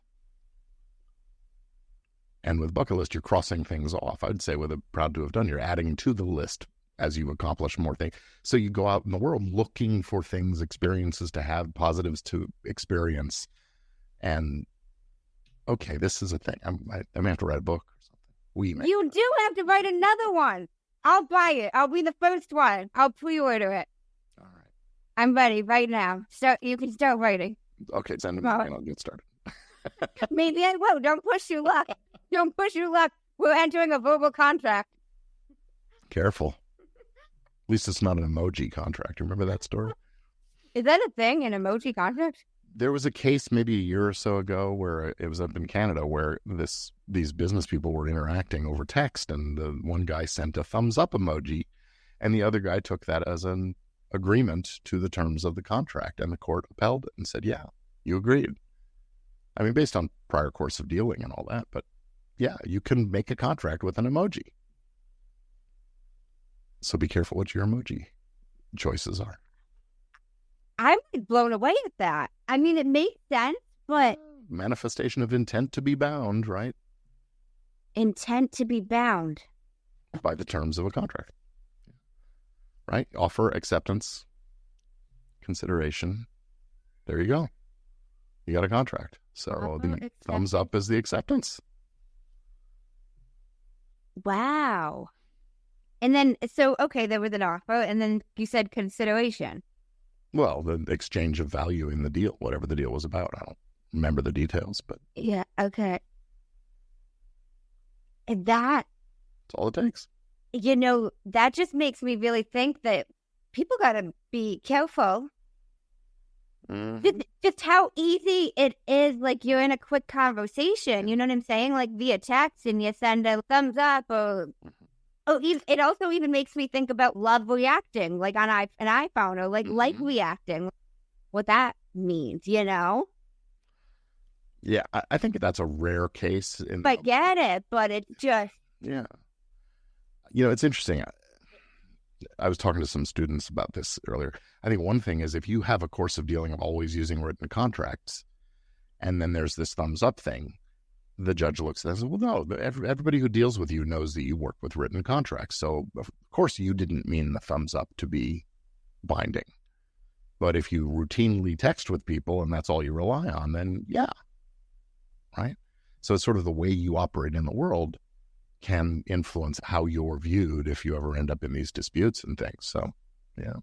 And with bucket list, you're crossing things off. I'd say with a proud to have done, you're adding to the list as you accomplish more things. So you go out in the world looking for things, experiences to have, positives to experience. And, okay, this is a thing. I'm going to have to write a book or something. You do have to write another one. I'll buy it. I'll be the first one. I'll pre-order it. All right. I'm ready right now. So you can start writing. Okay, send it to me and I'll get started. Maybe I will. Don't push your luck. Don't push your luck. We're entering a verbal contract. Careful. At least it's not an emoji contract. Remember that story? Is that a thing, an emoji contract? There was a case maybe a year or so ago where it was up in Canada where these business people were interacting over text, and the one guy sent a thumbs up emoji, and the other guy took that as an agreement to the terms of the contract, and the court upheld it and said, yeah, you agreed. I mean, based on prior course of dealing and all that, but yeah, you can make a contract with an emoji. So be careful what your emoji choices are. I'm blown away at that. I mean, it makes sense, but... Manifestation of intent to be bound, right? Intent to be bound. By the terms of a contract. Right? Offer, acceptance, consideration. There you go. You got a contract. So the thumbs up is the acceptance. Wow. And then, so, okay, there was an offer, and then you said consideration. Well, the exchange of value in the deal, whatever the deal was about. I don't remember the details, but... Yeah, okay. And that's all it takes. You know, that just makes me really think that people got to be careful. Just how easy it is, like you're in a quick conversation, you know what I'm saying? Like via text, and you send a thumbs up, or it also even makes me think about love reacting, like on an iPhone, or like reacting, what that means, you know? Yeah, I think that's a rare case. I get it, but it's just... Yeah. You know, it's interesting. I was talking to some students about this earlier. I think one thing is if you have a course of dealing of always using written contracts, and then there's this thumbs up thing, the judge looks and says, well, no, everybody who deals with you knows that you work with written contracts. So, of course, you didn't mean the thumbs up to be binding. But if you routinely text with people and that's all you rely on, then yeah, right? So it's sort of the way you operate in the world can influence how you're viewed if you ever end up in these disputes and things. So, yeah.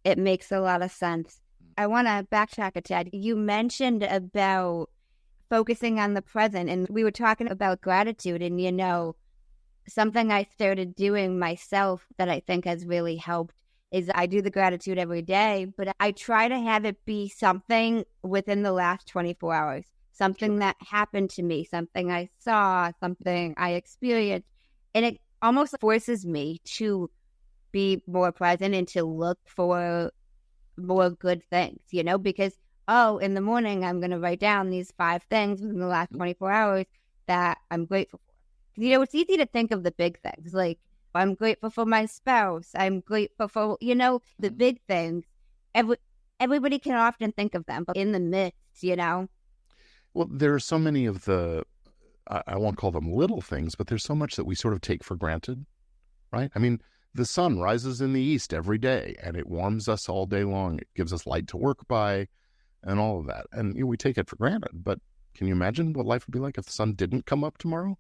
It makes a lot of sense. I want to backtrack a tad. You mentioned about focusing on the present, and we were talking about gratitude, and, you know, something I started doing myself that I think has really helped is I do the gratitude every day, but I try to have it be something within the last 24 hours. Something that happened to me, something I saw, something I experienced. And it almost forces me to be more present and to look for more good things, you know, because, in the morning, I'm going to write down these 5 things within the last 24 hours that I'm grateful for. You know, it's easy to think of the big things, like I'm grateful for my spouse. I'm grateful for, you know, the big things. Everybody can often think of them, but in the midst, you know. Well, there are so many of the, I won't call them little things, but there's so much that we sort of take for granted, right? I mean, the sun rises in the east every day, and it warms us all day long. It gives us light to work by, and all of that. And you know, we take it for granted, but can you imagine what life would be like if the sun didn't come up tomorrow?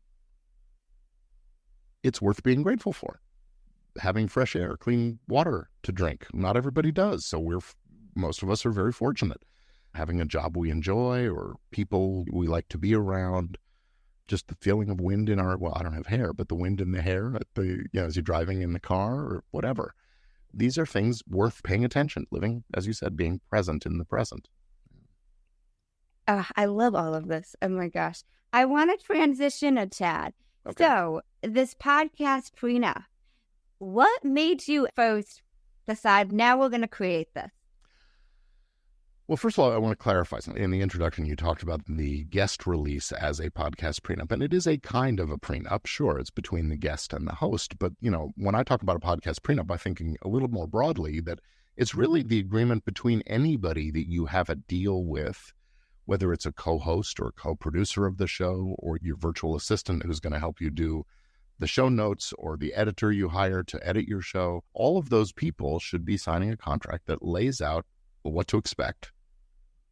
It's worth being grateful for. Having fresh air, clean water to drink. Not everybody does, so most of us are very fortunate. Having a job we enjoy, or people we like to be around, just the feeling of wind in I don't have hair, but the wind in the hair as you're driving in the car or whatever. These are things worth paying attention, living, as you said, being present in the present. I love all of this. Oh my gosh. I want to transition a tad. Okay. So this podcast, Prenup, what made you first decide now we're going to create this? Well, first of all, I want to clarify something. In the introduction, you talked about the guest release as a podcast prenup, and it is a kind of a prenup. Sure, it's between the guest and the host, but, you know, when I talk about a podcast prenup, I'm thinking a little more broadly that It's really the agreement between anybody that you have a deal with, whether it's a co-host or a co-producer of the show or your virtual assistant who's going to help you do the show notes or the editor you hire to edit your show. All of those people should be signing a contract that lays out what to expect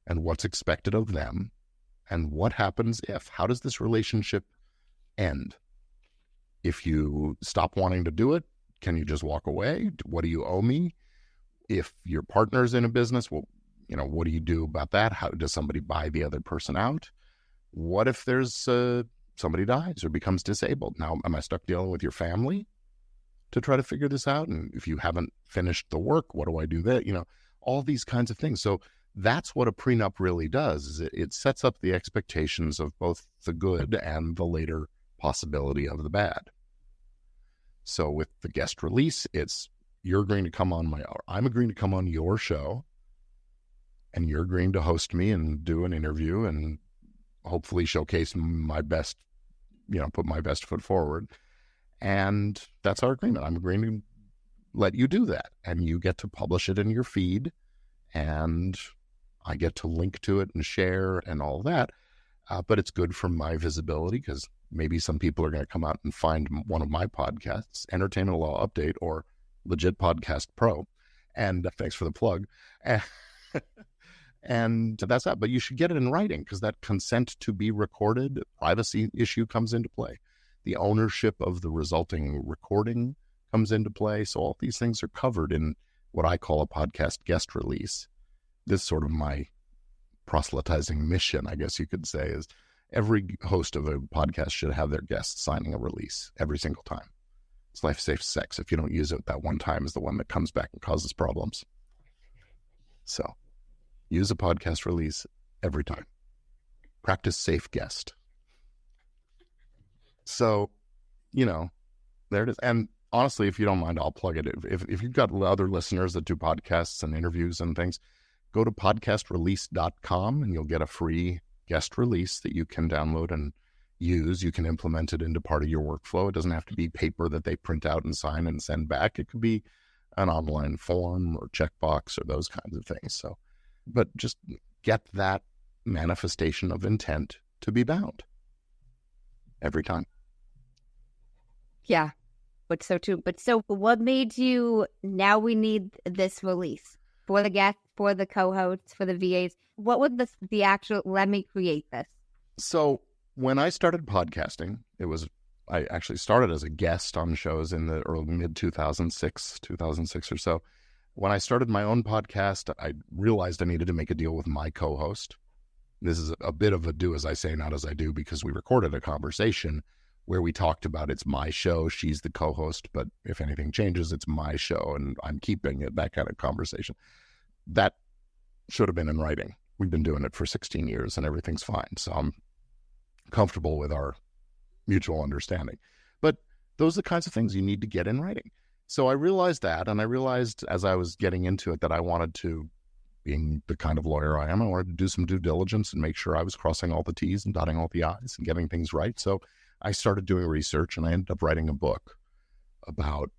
and what's expected of them and what happens if. How does this relationship end? If you stop wanting to do it, can you just walk away? What do you owe me? If your partner's in a business, well, what do you do about that? How does somebody buy the other person out? What if there's somebody dies or becomes disabled? Now, am I stuck dealing with your family to try to figure this out? And if you haven't finished the work, what do I do there? All these kinds of things. So that's what a prenup really does, is it sets up the expectations of both the good and the later possibility of the bad. So with the guest release, I'm agreeing to come on your show, and you're agreeing to host me and do an interview and hopefully showcase my best, put my best foot forward. And that's our agreement. I'm agreeing to let you do that, and you get to publish it in your feed, and I get to link to it and share and all that. But it's good for my visibility, because maybe some people are going to come out and find one of my podcasts, Entertainment Law Update or Legit Podcast Pro. And thanks for the plug. And that's that. But you should get it in writing, because that consent to be recorded, privacy issue comes into play. The ownership of the resulting recording comes into play. So all these things are covered in what I call a podcast guest release. This is sort of my proselytizing mission, I guess you could say, is every host of a podcast should have their guests signing a release every single time. It's life safe sex. If you don't use it, that one time is the one that comes back and causes problems. So use a podcast release every time. Practice safe guest. So, there it is. And honestly, if you don't mind, I'll plug it. If you've got other listeners that do podcasts and interviews and things, go to podcastrelease.com and you'll get a free guest release that you can download and use. You can implement it into part of your workflow. It doesn't have to be paper that they print out and sign and send back. It could be an online form or checkbox or those kinds of things. So, but just get that manifestation of intent to be bound every time. Yeah, but so too. But so what made you, now we need this release for the guests, for the co-hosts, for the VAs? What was the actual, let me create this? So when I started podcasting, I actually started as a guest on shows in the early mid 2006 or so. When I started my own podcast, I realized I needed to make a deal with my co-host. This is a bit of a do as I say, not as I do, because we recorded a conversation where we talked about it's my show, she's the co-host, but if anything changes, it's my show and I'm keeping it, that kind of conversation. That should have been in writing. We've been doing it for 16 years and everything's fine. So I'm comfortable with our mutual understanding. But those are the kinds of things you need to get in writing. So I realized that, and I realized as I was getting into it that I wanted to, being the kind of lawyer I am, I wanted to do some due diligence and make sure I was crossing all the T's and dotting all the I's and getting things right. So I started doing research, and I ended up writing a book about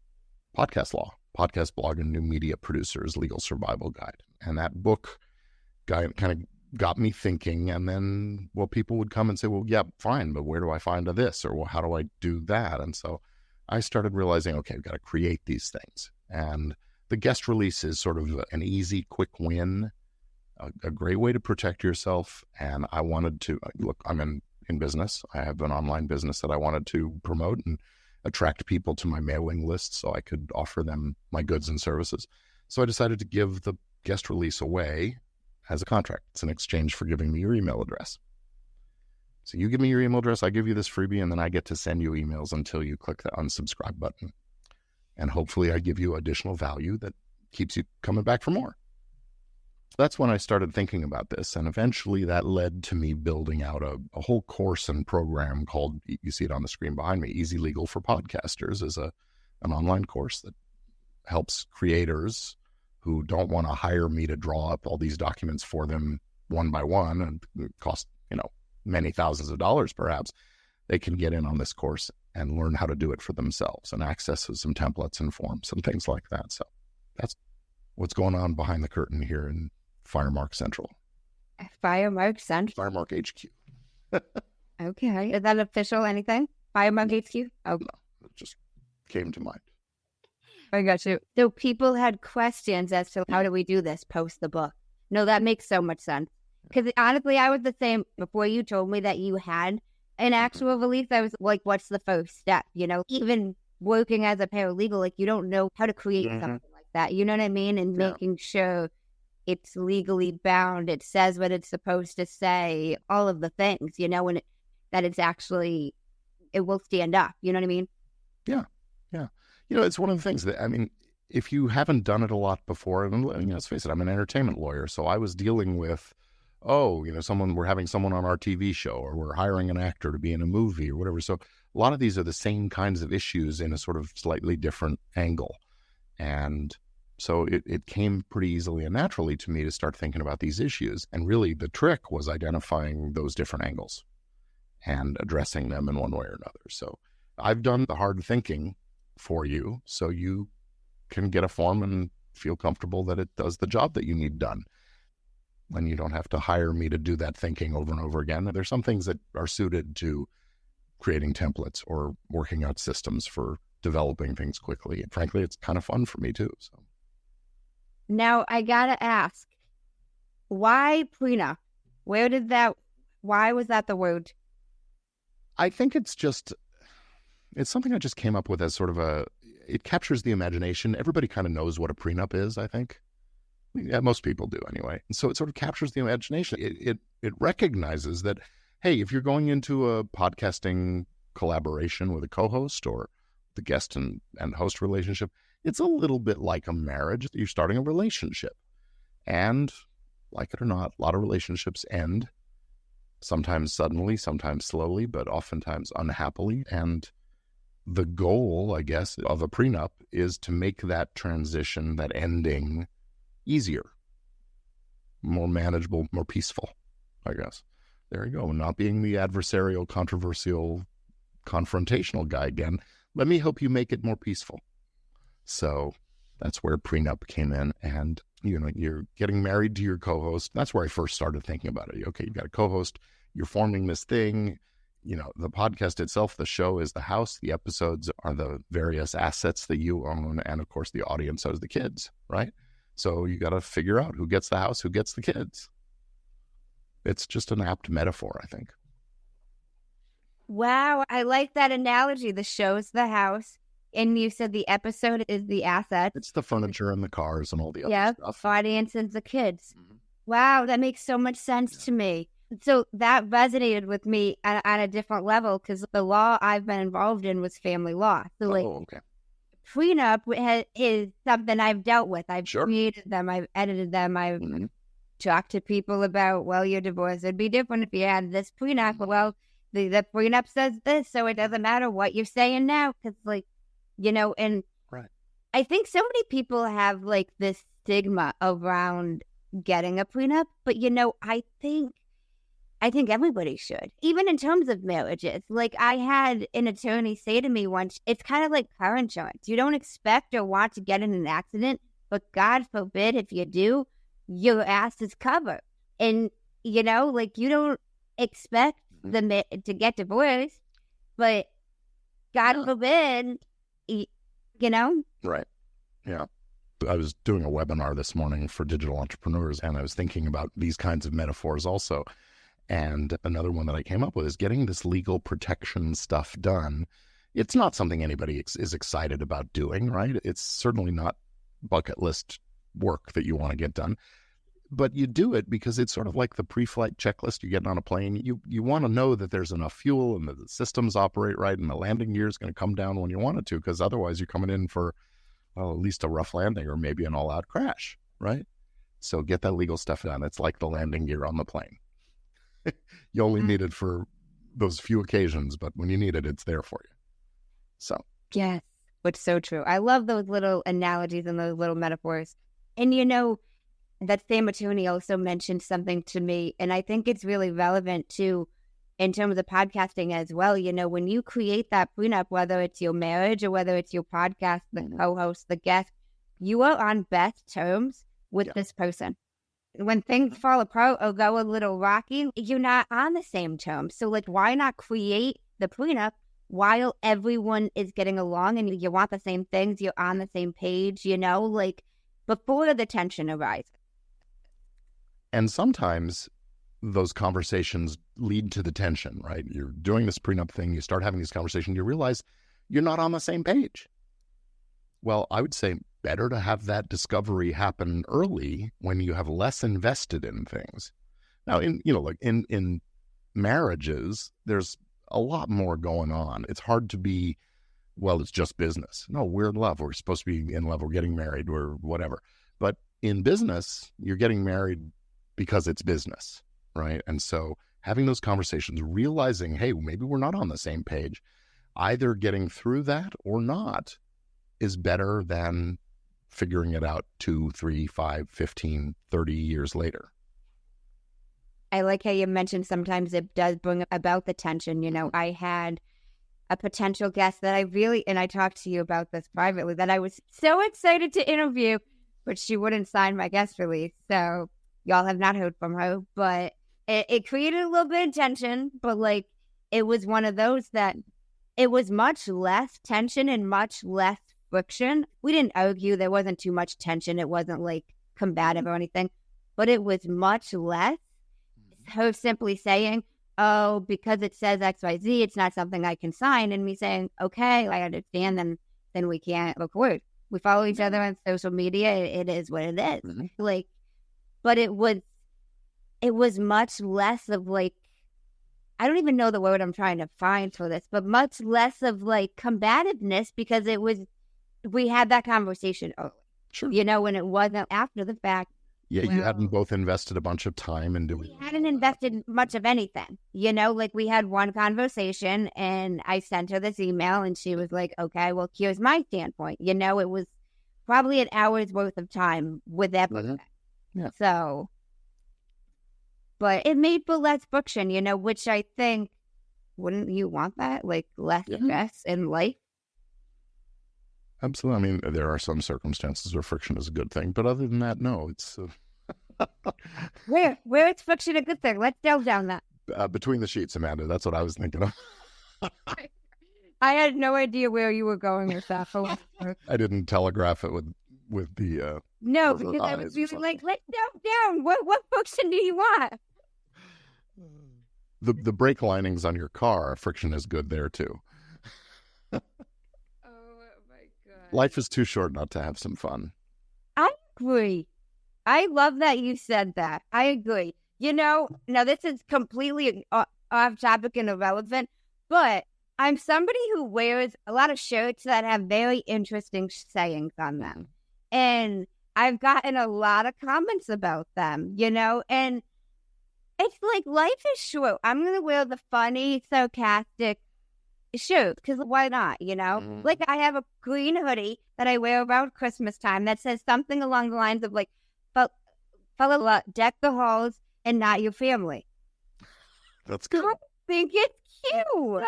podcast law, podcast blog and new media producers, legal survival guide. And that book kind of got me thinking. And then, well, people would come and say, well, yeah, fine, but where do I find this? Or well, how do I do that? And so I started realizing, okay, I've got to create these things. And the guest release is sort of an easy, quick win, a great way to protect yourself. And I wanted to, look, I'm in business. I have an online business that I wanted to promote and attract people to my mailing list so I could offer them my goods and services. So I decided to give the guest release away as a contract. It's an exchange for giving me your email address. So you give me your email address, I give you this freebie, and then I get to send you emails until you click the unsubscribe button. And hopefully I give you additional value that keeps you coming back for more. That's when I started thinking about this. And eventually that led to me building out a whole course and program called, you see it on the screen behind me, Easy Legal for Podcasters, is an online course that helps creators who don't want to hire me to draw up all these documents for them one by one and it cost, many thousands of dollars perhaps. They can get in on this course and learn how to do it for themselves and access some templates and forms and things like that. So that's what's going on behind the curtain here in Firemark Central. Firemark Central. Firemark HQ. Okay. Is that official anything? Firemark HQ? Oh, No, it just came to mind. I got you. So people had questions as to how do we do this post the book. No, that makes so much sense. Because honestly, I was the same before you told me that you had an actual release. I was like, what's the first step? You know, even working as a paralegal, like you don't know how to create something like that. You know what I mean? And making sure it's legally bound. It says what it's supposed to say, all of the things, you know, and that it's actually, it will stand up. You know what I mean? Yeah. Yeah. You know, it's one of the things that, I mean, if you haven't done it a lot before, and you know, let's face it, I'm an entertainment lawyer. So I was dealing with, you know, we're having someone on our TV show, or we're hiring an actor to be in a movie or whatever. So a lot of these are the same kinds of issues in a sort of slightly different angle. And so it came pretty easily and naturally to me to start thinking about these issues. And really the trick was identifying those different angles and addressing them in one way or another. So I've done the hard thinking for you so you can get a form and feel comfortable that it does the job that you need done. And you don't have to hire me to do that thinking over and over again. There's some things that are suited to creating templates or working out systems for developing things quickly. And frankly, it's kind of fun for me too. So now I gotta ask, why prenup? Why was that the word? I think it's something I just came up with as sort of it captures the imagination. Everybody kind of knows what a prenup is, I think. Yeah, most people do anyway. And so it sort of captures the imagination. It recognizes that, hey, if you're going into a podcasting collaboration with a co-host or the guest and host relationship, it's a little bit like a marriage. You're starting a relationship. And like it or not, a lot of relationships end, sometimes suddenly, sometimes slowly, but oftentimes unhappily. And the goal, I guess, of a prenup is to make that transition, that ending, easier, more manageable, more peaceful, I guess. There you go. Not being the adversarial, controversial, confrontational guy again. Let me help you make it more peaceful. So that's where prenup came in. And, you know, you're getting married to your co-host. That's where I first started thinking about it. Okay, you've got a co-host. You're forming this thing. You know, the podcast itself, the show is the house. The episodes are the various assets that you own. And of course, the audience is the kids, right? So you got to figure out who gets the house, who gets the kids. It's just an apt metaphor, I think. Wow, I like that analogy. The show's the house, and you said the episode is the asset. It's the furniture and the cars and all the other stuff. Audience and the kids. Mm-hmm. Wow, that makes so much sense to me. So that resonated with me on a different level because the law I've been involved in was family law. So okay. Prenup is something I've dealt with. I've created them. I've edited them. I've talked to people about, well, your divorce would be different if you had this prenup. Well, the prenup says this, so it doesn't matter what you're saying now because, like, you know, and I think so many people have, like, this stigma around getting a prenup. But, you know, I think everybody should, even in terms of marriages. Like, I had an attorney say to me once, it's kind of like car insurance. You don't expect or want to get in an accident, but God forbid if you do, your ass is covered. And, you know, like, you don't expect them to get divorced, but God forbid, you know? Right. Yeah. I was doing a webinar this morning for digital entrepreneurs, and I was thinking about these kinds of metaphors also. And another one that I came up with is getting this legal protection stuff done. It's not something anybody is excited about doing, right? It's certainly not bucket list work that you want to get done. But you do it because it's sort of like the pre-flight checklist you get on a plane. You want to know that there's enough fuel and that the systems operate right and the landing gear is going to come down when you want it to, because otherwise you're coming in for, well, at least a rough landing or maybe an all-out crash, right? So get that legal stuff done. It's like the landing gear on the plane. You only need it for those few occasions, but when you need it, it's there for you. So. Yes, which is so true. I love those little analogies and those little metaphors. And, you know, that same attorney also mentioned something to me, and I think it's really relevant too in terms of podcasting as well. You know, when you create that prenup, whether it's your marriage or whether it's your podcast, the co-host, the guest, you are on best terms with this person. When things fall apart or go a little rocky, you're not on the same terms. So, like, why not create the prenup while everyone is getting along and you want the same things, you're on the same page, like before the tension arises. And sometimes those conversations lead to the tension, right? You're doing this prenup thing, you start having these conversations, you realize you're not on the same page. Well, I would say better to have that discovery happen early when you have less invested in things. Now, in marriages, there's a lot more going on. It's hard to be, well, it's just business. No, we're in love. We're supposed to be in love. We're getting married. We're whatever. But in business, you're getting married because it's business, right? And so having those conversations, realizing, hey, maybe we're not on the same page, either getting through that or not is better than figuring it out 2, 3, 5, 15, 30 years later. I like how you mentioned sometimes it does bring about the tension. I had a potential guest that and I talked to you about this privately, that I was so excited to interview, but she wouldn't sign my guest release. So y'all have not heard from her, but it created a little bit of tension, but like, it was one of those that it was much less tension and much less friction. We didn't argue. There wasn't too much tension. It wasn't like combative or anything, but it was much less her simply saying, oh, because it says XYZ, it's not something I can sign. And me saying, okay, I understand, then we can't record. We follow each other on social media. It is what it is. Mm-hmm. Like, but it was much less of like, I don't even know the word I'm trying to find for this, but much less of like combativeness, because we had that conversation early. Sure. When it wasn't after the fact. Yeah, you hadn't both invested a bunch of time into it. We hadn't invested much of anything, like we had one conversation and I sent her this email and she was like, okay, well, here's my standpoint. It was probably an hour's worth of time with everything. Yeah. So, but it made for less friction, which I think, wouldn't you want that? Like less stress in life? Absolutely. I mean, there are some circumstances where friction is a good thing, but other than that, no, it's... Where is friction a good thing? Let's delve down that. Between the sheets, Amanda. That's what I was thinking of. I had no idea where you were going with that. I didn't telegraph it with the... no, because I was really like, let's delve down. What friction do you want? The brake linings on your car, friction is good there, too. Life is too short not to have some fun. I agree. I love that you said that. I agree. Now this is completely off topic and irrelevant, but I'm somebody who wears a lot of shirts that have very interesting sayings on them. And I've gotten a lot of comments about them, and it's like, life is short. I'm going to wear the funny, sarcastic shirt, because why not, Like, I have a green hoodie that I wear around Christmas time that says something along the lines of like, fellow, deck the halls and not your family. That's good. I think it's cute.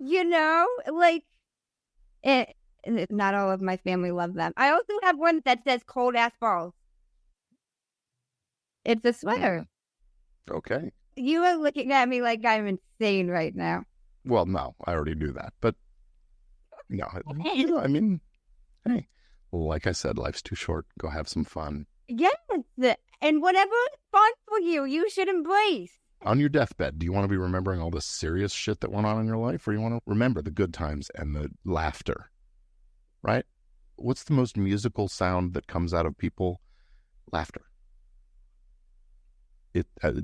Yeah. Like, not all of my family love them. I also have one that says cold ass balls. It's a sweater. Okay. You are looking at me like I'm insane right now. Well, no, I already knew that, but no, I mean, hey, like I said, life's too short. Go have some fun. Yes, and whatever is fun for you, you should embrace. On your deathbed, do you want to be remembering all the serious shit that went on in your life, or you want to remember the good times and the laughter, right? What's the most musical sound that comes out of people? Laughter.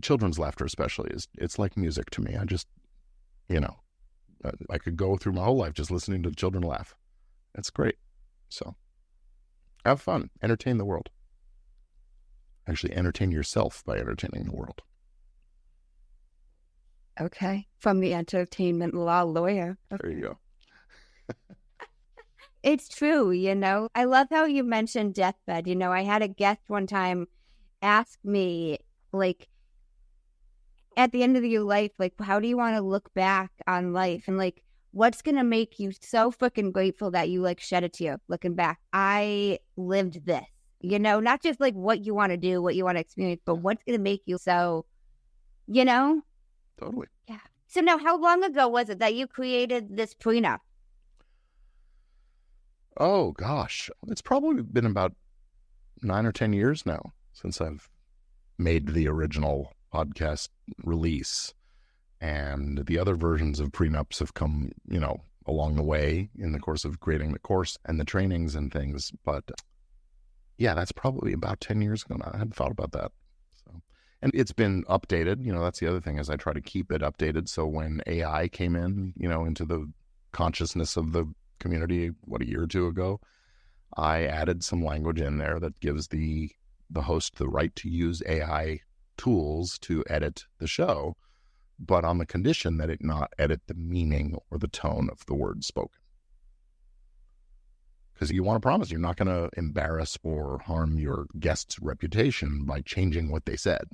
Children's laughter especially, it's like music to me. I just, I could go through my whole life just listening to children laugh. That's great. So have fun. Entertain the world. Actually, entertain yourself by entertaining the world. Okay. From the entertainment law lawyer. Okay. There you go. It's true, I love how you mentioned deathbed. I had a guest one time ask me, like, at the end of your life, like, how do you want to look back on life? And like, what's going to make you so freaking grateful that you like shed a tear looking back? I lived this, you know, not just like what you want to do, what you want to experience, but what's going to make you so, you know? Totally. Yeah. So now, how long ago was it that you created this prenup? Oh, gosh. It's probably been about 9 or 10 years now since I've made the original podcast release. And the other versions of prenups have come, you know, along the way in the course of creating the course and the trainings and things. But yeah, that's probably about 10 years ago now. I hadn't thought about that. So, and it's been updated. You know, that's the other thing is I try to keep it updated. So when AI came in, you know, into the consciousness of the community, a year or two ago, I added some language in there that gives the host the right to use AI tools to edit the show, but on the condition that it not edit the meaning or the tone of the words spoken. Because you want to promise you're not going to embarrass or harm your guest's reputation by changing what they said.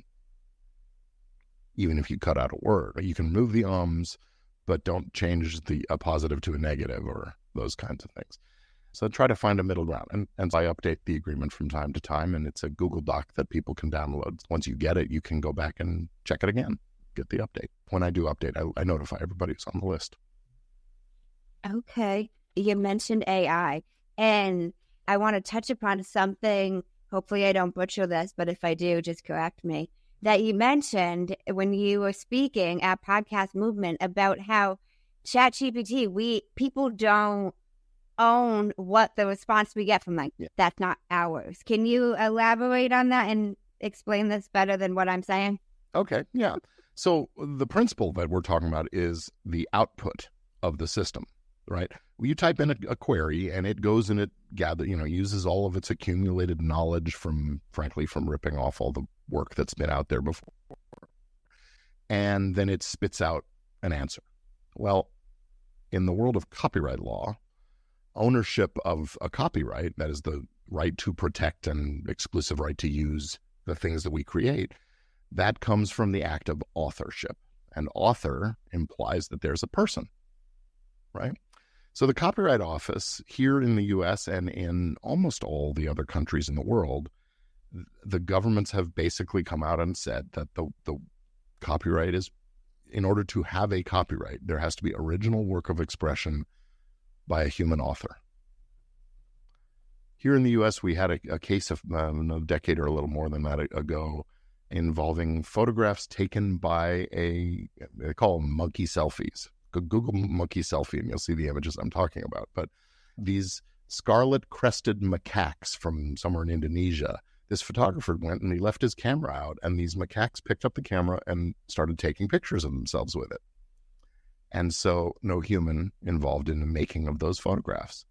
Even if you cut out a word, you can remove the ums, but don't change a positive to a negative or those kinds of things. So I try to find a middle ground. And I update the agreement from time to time, and it's a Google Doc that people can download. Once you get it, you can go back and check it again, get the update. When I do update, I notify everybody who's on the list. Okay. You mentioned AI, and I want to touch upon something. Hopefully I don't butcher this, but if I do, just correct me. That you mentioned when you were speaking at Podcast Movement about how ChatGPT, people don't own what the response we get from them. Yeah. That's not ours. Can you elaborate on that and explain this better than what I'm saying? Okay, yeah. So the principle that we're talking about is the output of the system, right? You type in a query and it goes and it uses all of its accumulated knowledge from ripping off all the work that's been out there before. And then it spits out an answer. Well, in the world of copyright law, ownership of a copyright, that is the right to protect and exclusive right to use the things that we create, that comes from the act of authorship. And author implies that there's a person, right? So the Copyright Office here in the U.S. and in almost all the other countries in the world, the governments have basically come out and said that the copyright is, in order to have a copyright, there has to be original work of expression by a human author. Here in the U.S., we had a case of a decade or a little more than that ago involving photographs taken by they call them monkey selfies. Google monkey selfie and you'll see the images I'm talking about. But these scarlet-crested macaques from somewhere in Indonesia, this photographer went and he left his camera out, and these macaques picked up the camera and started taking pictures of themselves with it. And so no human involved in the making of those photographs.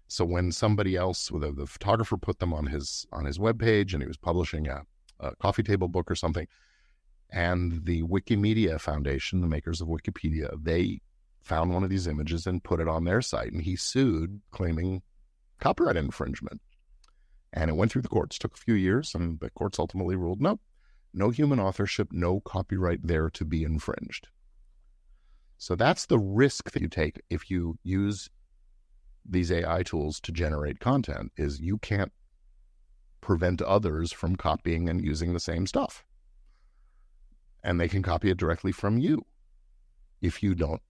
So when somebody else, the photographer put them on his webpage, and he was publishing a coffee table book or something, and the Wikimedia Foundation, the makers of Wikipedia, they found one of these images and put it on their site, and he sued, claiming copyright infringement. And it went through the courts. It took a few years, and the courts ultimately ruled, no human authorship, no copyright there to be infringed. So that's the risk that you take if you use these AI tools to generate content, is you can't prevent others from copying and using the same stuff. And they can copy it directly from you if you don't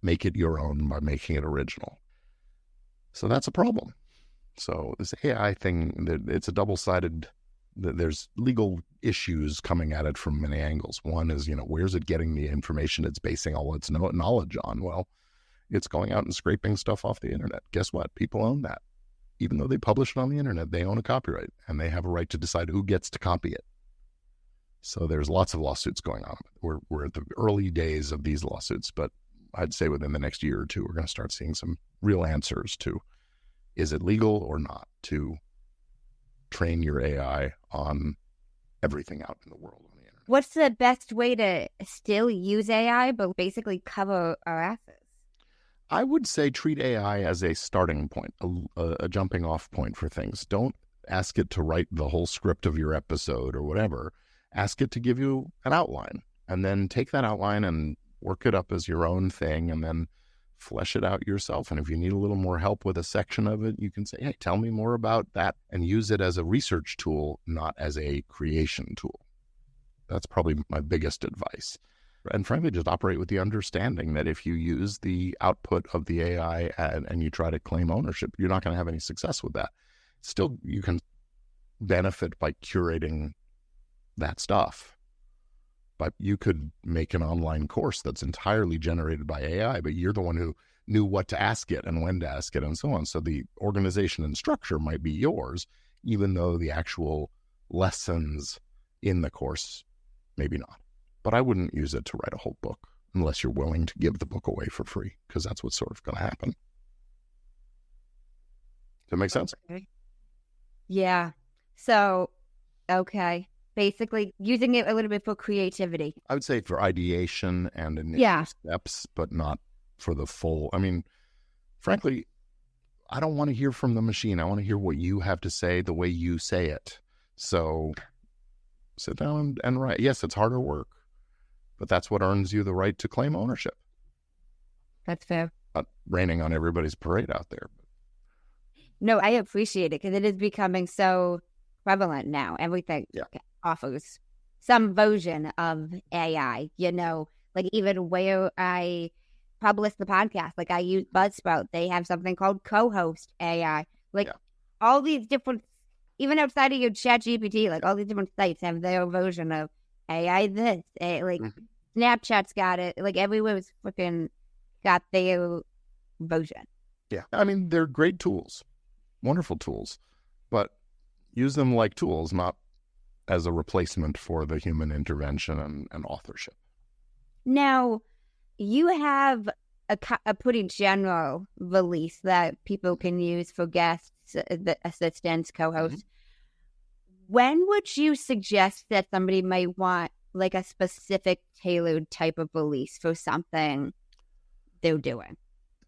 make it your own by making it original. So that's a problem. So this AI thing, it's a double-sided, there's legal issues coming at it from many angles. One is, where's it getting the information it's basing all its knowledge on? Well, it's going out and scraping stuff off the internet. Guess what? People own that. Even though they publish it on the internet, they own a copyright, and they have a right to decide who gets to copy it. So there's lots of lawsuits going on. We're at the early days of these lawsuits, but I'd say within the next year or two, we're going to start seeing some real answers to, is it legal or not to train your AI on everything out in the world on the internet? What's the best way to still use AI, but basically cover our assets? I would say treat AI as a starting point, a jumping off point for things. Don't ask it to write the whole script of your episode or whatever. Ask it to give you an outline, and then take that outline and work it up as your own thing, and then flesh it out yourself. And if you need a little more help with a section of it, you can say, hey, tell me more about that, and use it as a research tool, not as a creation tool. That's probably my biggest advice. And frankly, just operate with the understanding that if you use the output of the AI and you try to claim ownership, you're not going to have any success with that. Still, you can benefit by curating that stuff. But you could make an online course that's entirely generated by AI, but you're the one who knew what to ask it and when to ask it and so on. So the organization and structure might be yours, even though the actual lessons in the course, maybe not. But I wouldn't use it to write a whole book unless you're willing to give the book away for free, because that's what's sort of going to happen. Does that make sense? Okay. Yeah. So, okay. Basically using it a little bit for creativity. I would say for ideation and initial steps, but not for the full. I mean, frankly, I don't want to hear from the machine. I want to hear what you have to say the way you say it. So sit down and write. Yes, it's harder work, but that's what earns you the right to claim ownership. That's fair. Not raining on everybody's parade out there. No, I appreciate it because it is becoming so prevalent now. Everything offers some version of AI, like even where I publish the podcast, like I use Buzzsprout, they have something called co-host AI. All these different, even outside of your ChatGPT, like all these different sites have their version of AI this. Snapchat's got it. Like everywhere's freaking got their version. Yeah. I mean, they're great tools, wonderful tools, but use them like tools, not as a replacement for the human intervention and authorship. Now, you have a pretty general release that people can use for guests, the assistants, co-hosts. Mm-hmm. When would you suggest that somebody might want like a specific tailored type of release for something they're doing?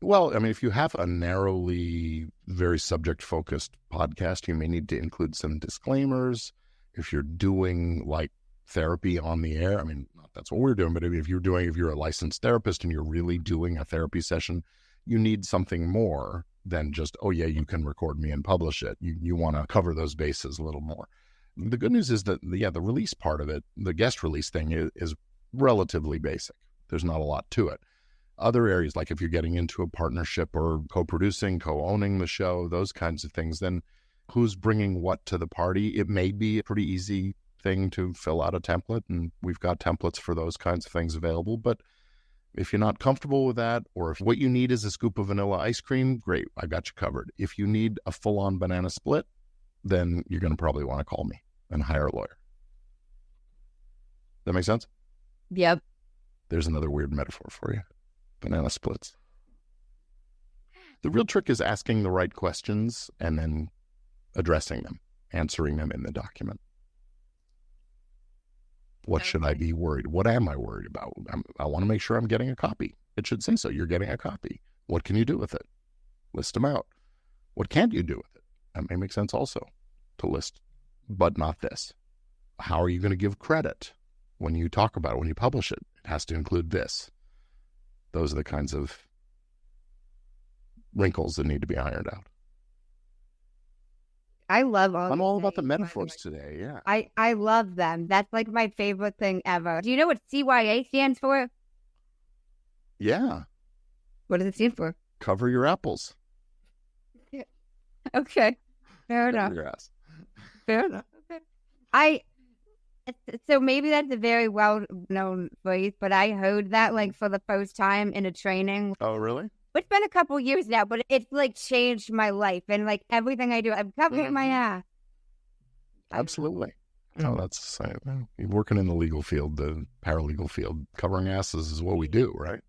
Well, I mean, if you have a narrowly, very subject-focused podcast, you may need to include some disclaimers. If you're doing like therapy on the air, I mean, that's what we're doing, but if you're a licensed therapist and you're really doing a therapy session, you need something more than just, oh yeah, you can record me and publish it. You want to cover those bases a little more. The good news is that, the release part of it, the guest release thing is relatively basic. There's not a lot to it. Other areas, like if you're getting into a partnership or co-producing, co-owning the show, those kinds of things, then who's bringing what to the party? It may be a pretty easy thing to fill out a template, and we've got templates for those kinds of things available. But if you're not comfortable with that, or if what you need is a scoop of vanilla ice cream, great, I got you covered. If you need a full-on banana split, then you're going to probably want to call me and hire a lawyer. That make sense? Yep. There's another weird metaphor for you. Banana splits. The real trick is asking the right questions and then addressing them, answering them in the document. What should I be worried? What am I worried about? I want to make sure I'm getting a copy. It should say so. You're getting a copy. What can you do with it? List them out. What can't you do with it? That may make sense also to list, but not this. How are you going to give credit when you talk about it, when you publish it? It has to include this. Those are the kinds of wrinkles that need to be ironed out. I love I'm all about the metaphors today, yeah. I love them. That's like my favorite thing ever. Do you know what CYA stands for? Yeah. What does it stand for? Cover your apples. Yeah. Okay. Fair enough. Your ass. Fair enough. Okay. So maybe that's a very well-known phrase, but I heard that like for the first time in a training. Oh, really? It's been a couple years now, but it's like changed my life and like everything I do. I'm covering my ass. Absolutely. Oh, that's you're working in the legal field, the paralegal field. Covering asses is what we do, right?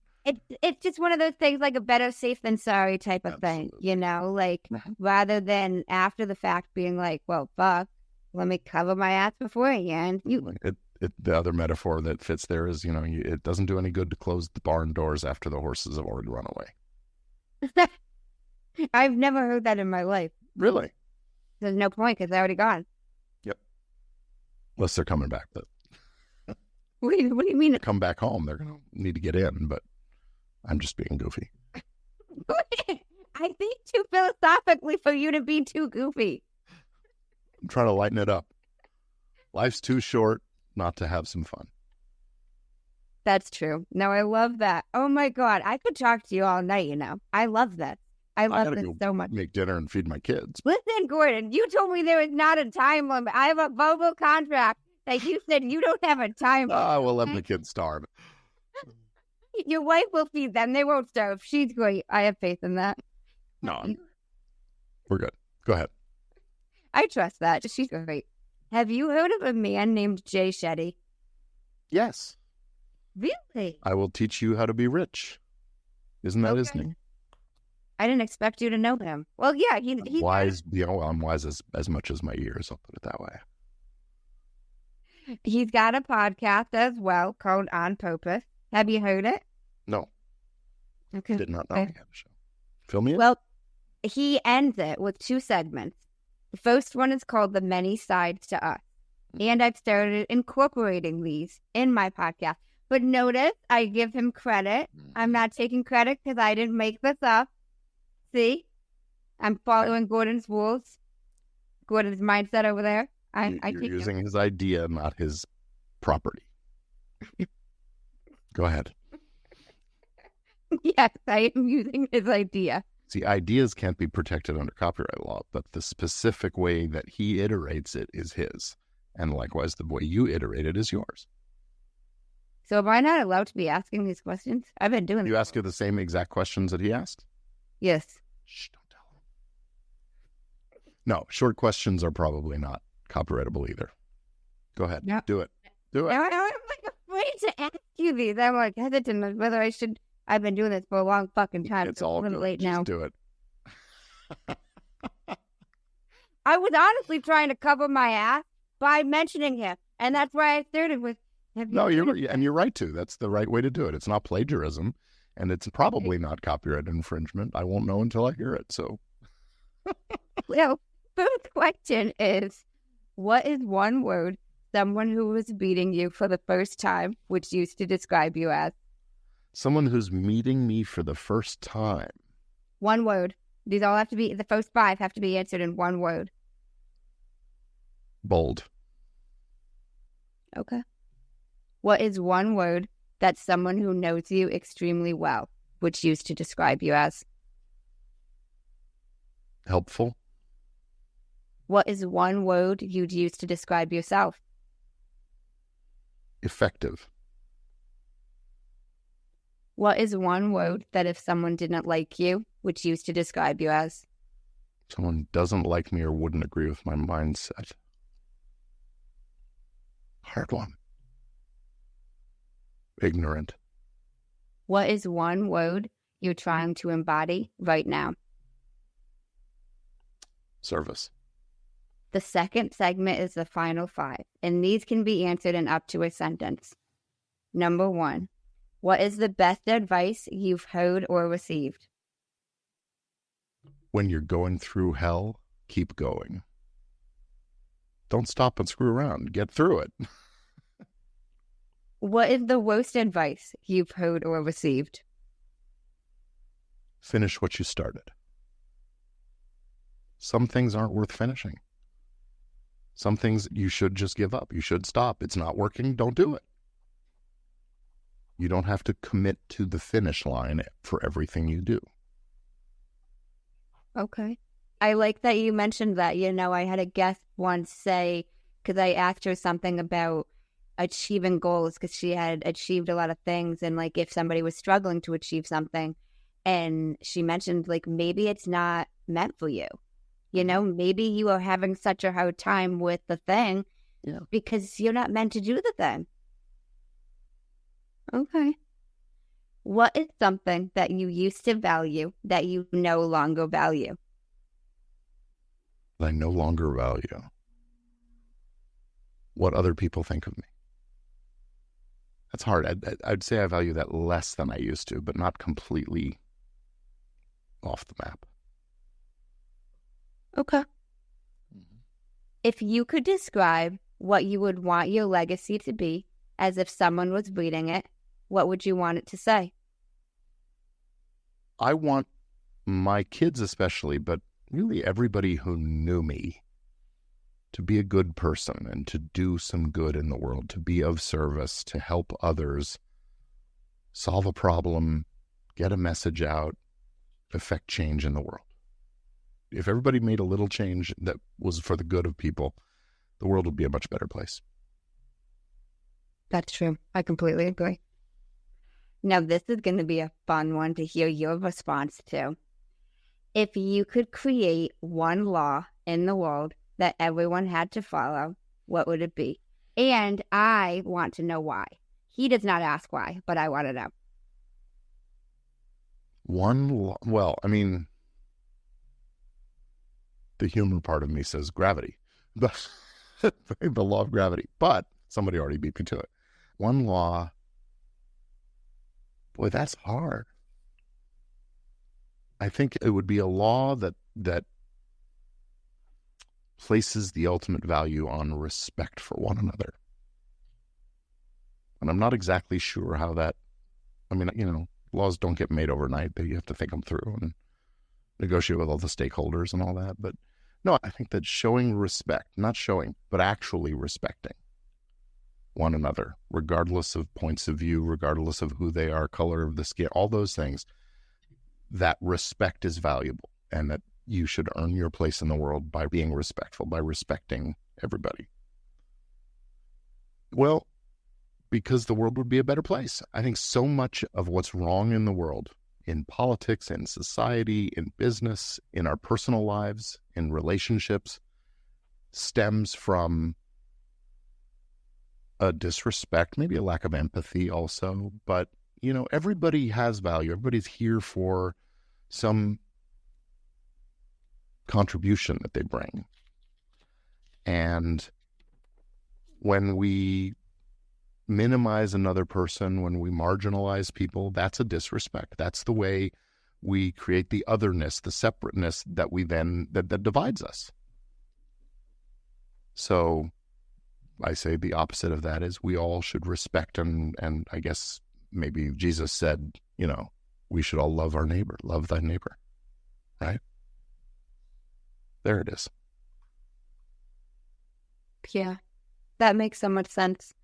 It's just one of those things, like a better safe than sorry type of thing, like rather than after the fact being like, well, fuck, let me cover my ass beforehand. The other metaphor that fits there is, it doesn't do any good to close the barn doors after the horses have already run away. I've never heard that in my life. Really? There's no point because they're already gone. Yep. Unless they're coming back. But what do you mean? Come back home. They're going to need to get in, but I'm just being goofy. I think too philosophically for you to be too goofy. I'm trying to lighten it up. Life's too short not to have some fun. That's true. No, I love that. Oh my God. I could talk to you all night, I love this. I love gotta this go so much. make dinner and feed my kids. Listen, Gordon, you told me there was not a time limit. I have a verbal contract that you said you don't have a time limit. We'll let the kids starve. Your wife will feed them. They won't starve. She's great. I have faith in that. No, we're good. Go ahead. I trust that. She's great. Have you heard of a man named Jay Shetty? Yes. Really? I will teach you how to be rich. Isn't that his name? I didn't expect you to know him. Well, yeah, he's wise. I'm wise as much as my ears. I'll put it that way. He's got a podcast as well called On Purpose. Have you heard it? No. Okay. Did not know he had a show. Fill me in. Well, he ends it with 2 segments. The first one is called The Many Sides to Us. And I've started incorporating these in my podcast. But notice I give him credit. I'm not taking credit because I didn't make this up. See? I'm following Gordon's rules. Gordon's mindset over there. You're using his idea, not his property. Go ahead. Yes, I am using his idea. See, ideas can't be protected under copyright law, but the specific way that he iterates it is his. And likewise, the way you iterate it is yours. So am I not allowed to be asking these questions? I've been doing You ask you the same exact questions that he asked? Yes. Shh, don't tell him. No, short questions are probably not copyrightable either. Go ahead. No. Do it. Do it. I'm like afraid to ask you these. I'm like hesitant on whether I should. I've been doing this for a long fucking time. It's all a little good. late Just now. do it. I was honestly trying to cover my ass by mentioning him, and that's why I started with. You're right to. That's the right way to do it. It's not plagiarism, and it's probably not copyright infringement. I won't know until I hear it. So, well, first question is, what is one word someone who was beating you for the first time would use to describe you as? Someone who's meeting me for the first time. One word. These all have to be, the first 5 have to be answered in one word. Bold. Okay. What is one word that someone who knows you extremely well would use to describe you as? Helpful. What is one word you'd use to describe yourself? Effective. What is one word that if someone didn't like you would use to describe you as? Someone doesn't like me or wouldn't agree with my mindset. Hard one. Ignorant. What is one word you're trying to embody right now? Service. The second segment is the final 5, and these can be answered in up to a sentence. Number 1, what is the best advice you've heard or received? When you're going through hell, keep going. Don't stop and screw around. Get through it. What is the worst advice you've heard or received? Finish what you started. Some things aren't worth finishing. Some things you should just give up. You should stop. It's not working. Don't do it. You don't have to commit to the finish line for everything you do. Okay. I like that you mentioned that. I had a guest once say, because I asked her something about achieving goals, because she had achieved a lot of things, and like if somebody was struggling to achieve something, and she mentioned like maybe it's not meant for you. Maybe you are having such a hard time with the thing because you're not meant to do the thing. Okay. What is something that you used to value that you no longer value? I no longer value what other people think of me. That's hard. I'd say I value that less than I used to, but not completely off the map. Okay. If you could describe what you would want your legacy to be as if someone was reading it, what would you want it to say? I want my kids especially, but really everybody who knew me, to be a good person and to do some good in the world, to be of service, to help others, solve a problem, get a message out, affect change in the world. If everybody made a little change that was for the good of people, the world would be a much better place. That's true. I completely agree. Now, this is going to be a fun one to hear your response to. If you could create one law in the world that everyone had to follow, what would it be? And I want to know why. He does not ask why, but I want to know. Well, I mean, the human part of me says gravity, but the law of gravity, but somebody already beat me to it. One law, boy, that's hard. I think it would be a law that places the ultimate value on respect for one another. And I'm not exactly sure how that, I mean, laws don't get made overnight. You have to think them through and negotiate with all the stakeholders and all that. But no, I think that showing respect, not showing, but actually respecting one another, regardless of points of view, regardless of who they are, color of the skin, all those things, that respect is valuable and that you should earn your place in the world by being respectful, by respecting everybody. Well, because the world would be a better place. I think so much of what's wrong in the world, in politics, in society, in business, in our personal lives, in relationships, stems from a disrespect, maybe a lack of empathy also. But, everybody has value. Everybody's here for some contribution that they bring. And when we minimize another person, when we marginalize people, that's a disrespect. That's the way we create the otherness, the separateness that that divides us. So I say the opposite of that is we all should respect and I guess maybe Jesus said, we should all love our neighbor, love thy neighbor, right? There it is. Yeah, that makes so much sense.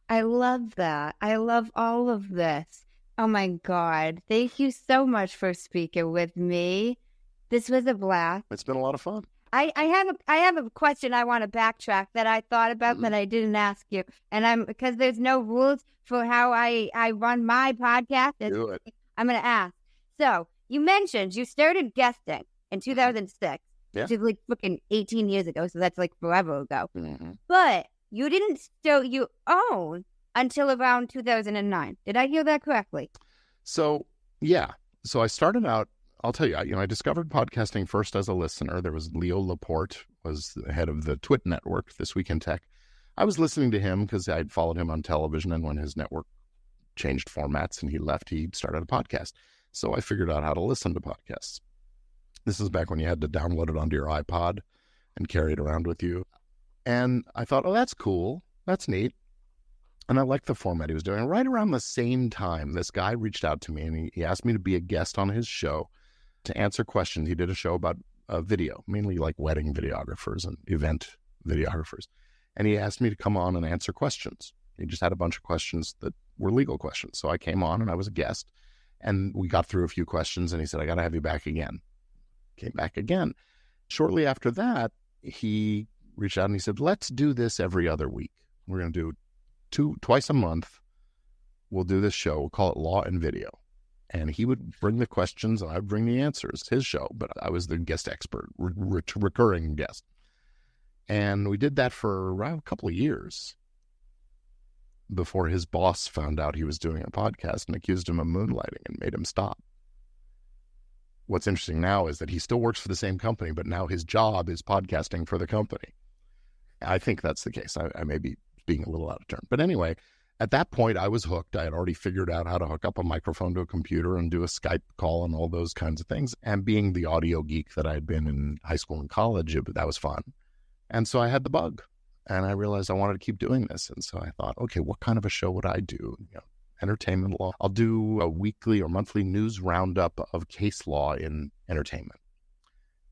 I love that. I love all of this. Oh my God. Thank you so much for speaking with me. This was a blast. It's been a lot of fun. I have a question I want to backtrack that I thought about that I didn't ask you. And because there's no rules for how I run my podcast. Do it. I'm going to ask. So you mentioned you started guesting in 2006, Yeah. which is like freaking 18 years ago. So that's like forever ago. Mm-hmm. But you didn't start your own until around 2009. Did I hear that correctly? So, yeah. So I started out, I'll tell you, I discovered podcasting first as a listener. There was Leo Laporte, was the head of the Twit network, This Week in Tech. I was listening to him because I'd followed him on television, and when his network changed formats and he left, he started a podcast. So I figured out how to listen to podcasts. This is back when you had to download it onto your iPod and carry it around with you. And I thought, oh, that's cool. That's neat. And I liked the format he was doing. Right around the same time, this guy reached out to me and he asked me to be a guest on his show to answer questions. He did a show about video, mainly like wedding videographers and event videographers. And he asked me to come on and answer questions. He just had a bunch of questions that were legal questions. So I came on and I was a guest and we got through a few questions and he said, I got to have you back again. Came back again. Shortly after that, he reached out and he said, let's do this every other week. We're going to do twice a month. We'll do this show. We'll call it Law and Video. And he would bring the questions and I would bring the answers. His show, but I was the guest expert, recurring guest. And we did that for around a couple of years before his boss found out he was doing a podcast and accused him of moonlighting and made him stop. What's interesting now is that he still works for the same company, but now his job is podcasting for the company. I think that's the case. I may be being a little out of turn. But anyway, at that point, I was hooked. I had already figured out how to hook up a microphone to a computer and do a Skype call and all those kinds of things. And being the audio geek that I had been in high school and college, that was fun. And so I had the bug. And I realized I wanted to keep doing this. And so I thought, okay, what kind of a show would I do? entertainment law. I'll do a weekly or monthly news roundup of case law in entertainment.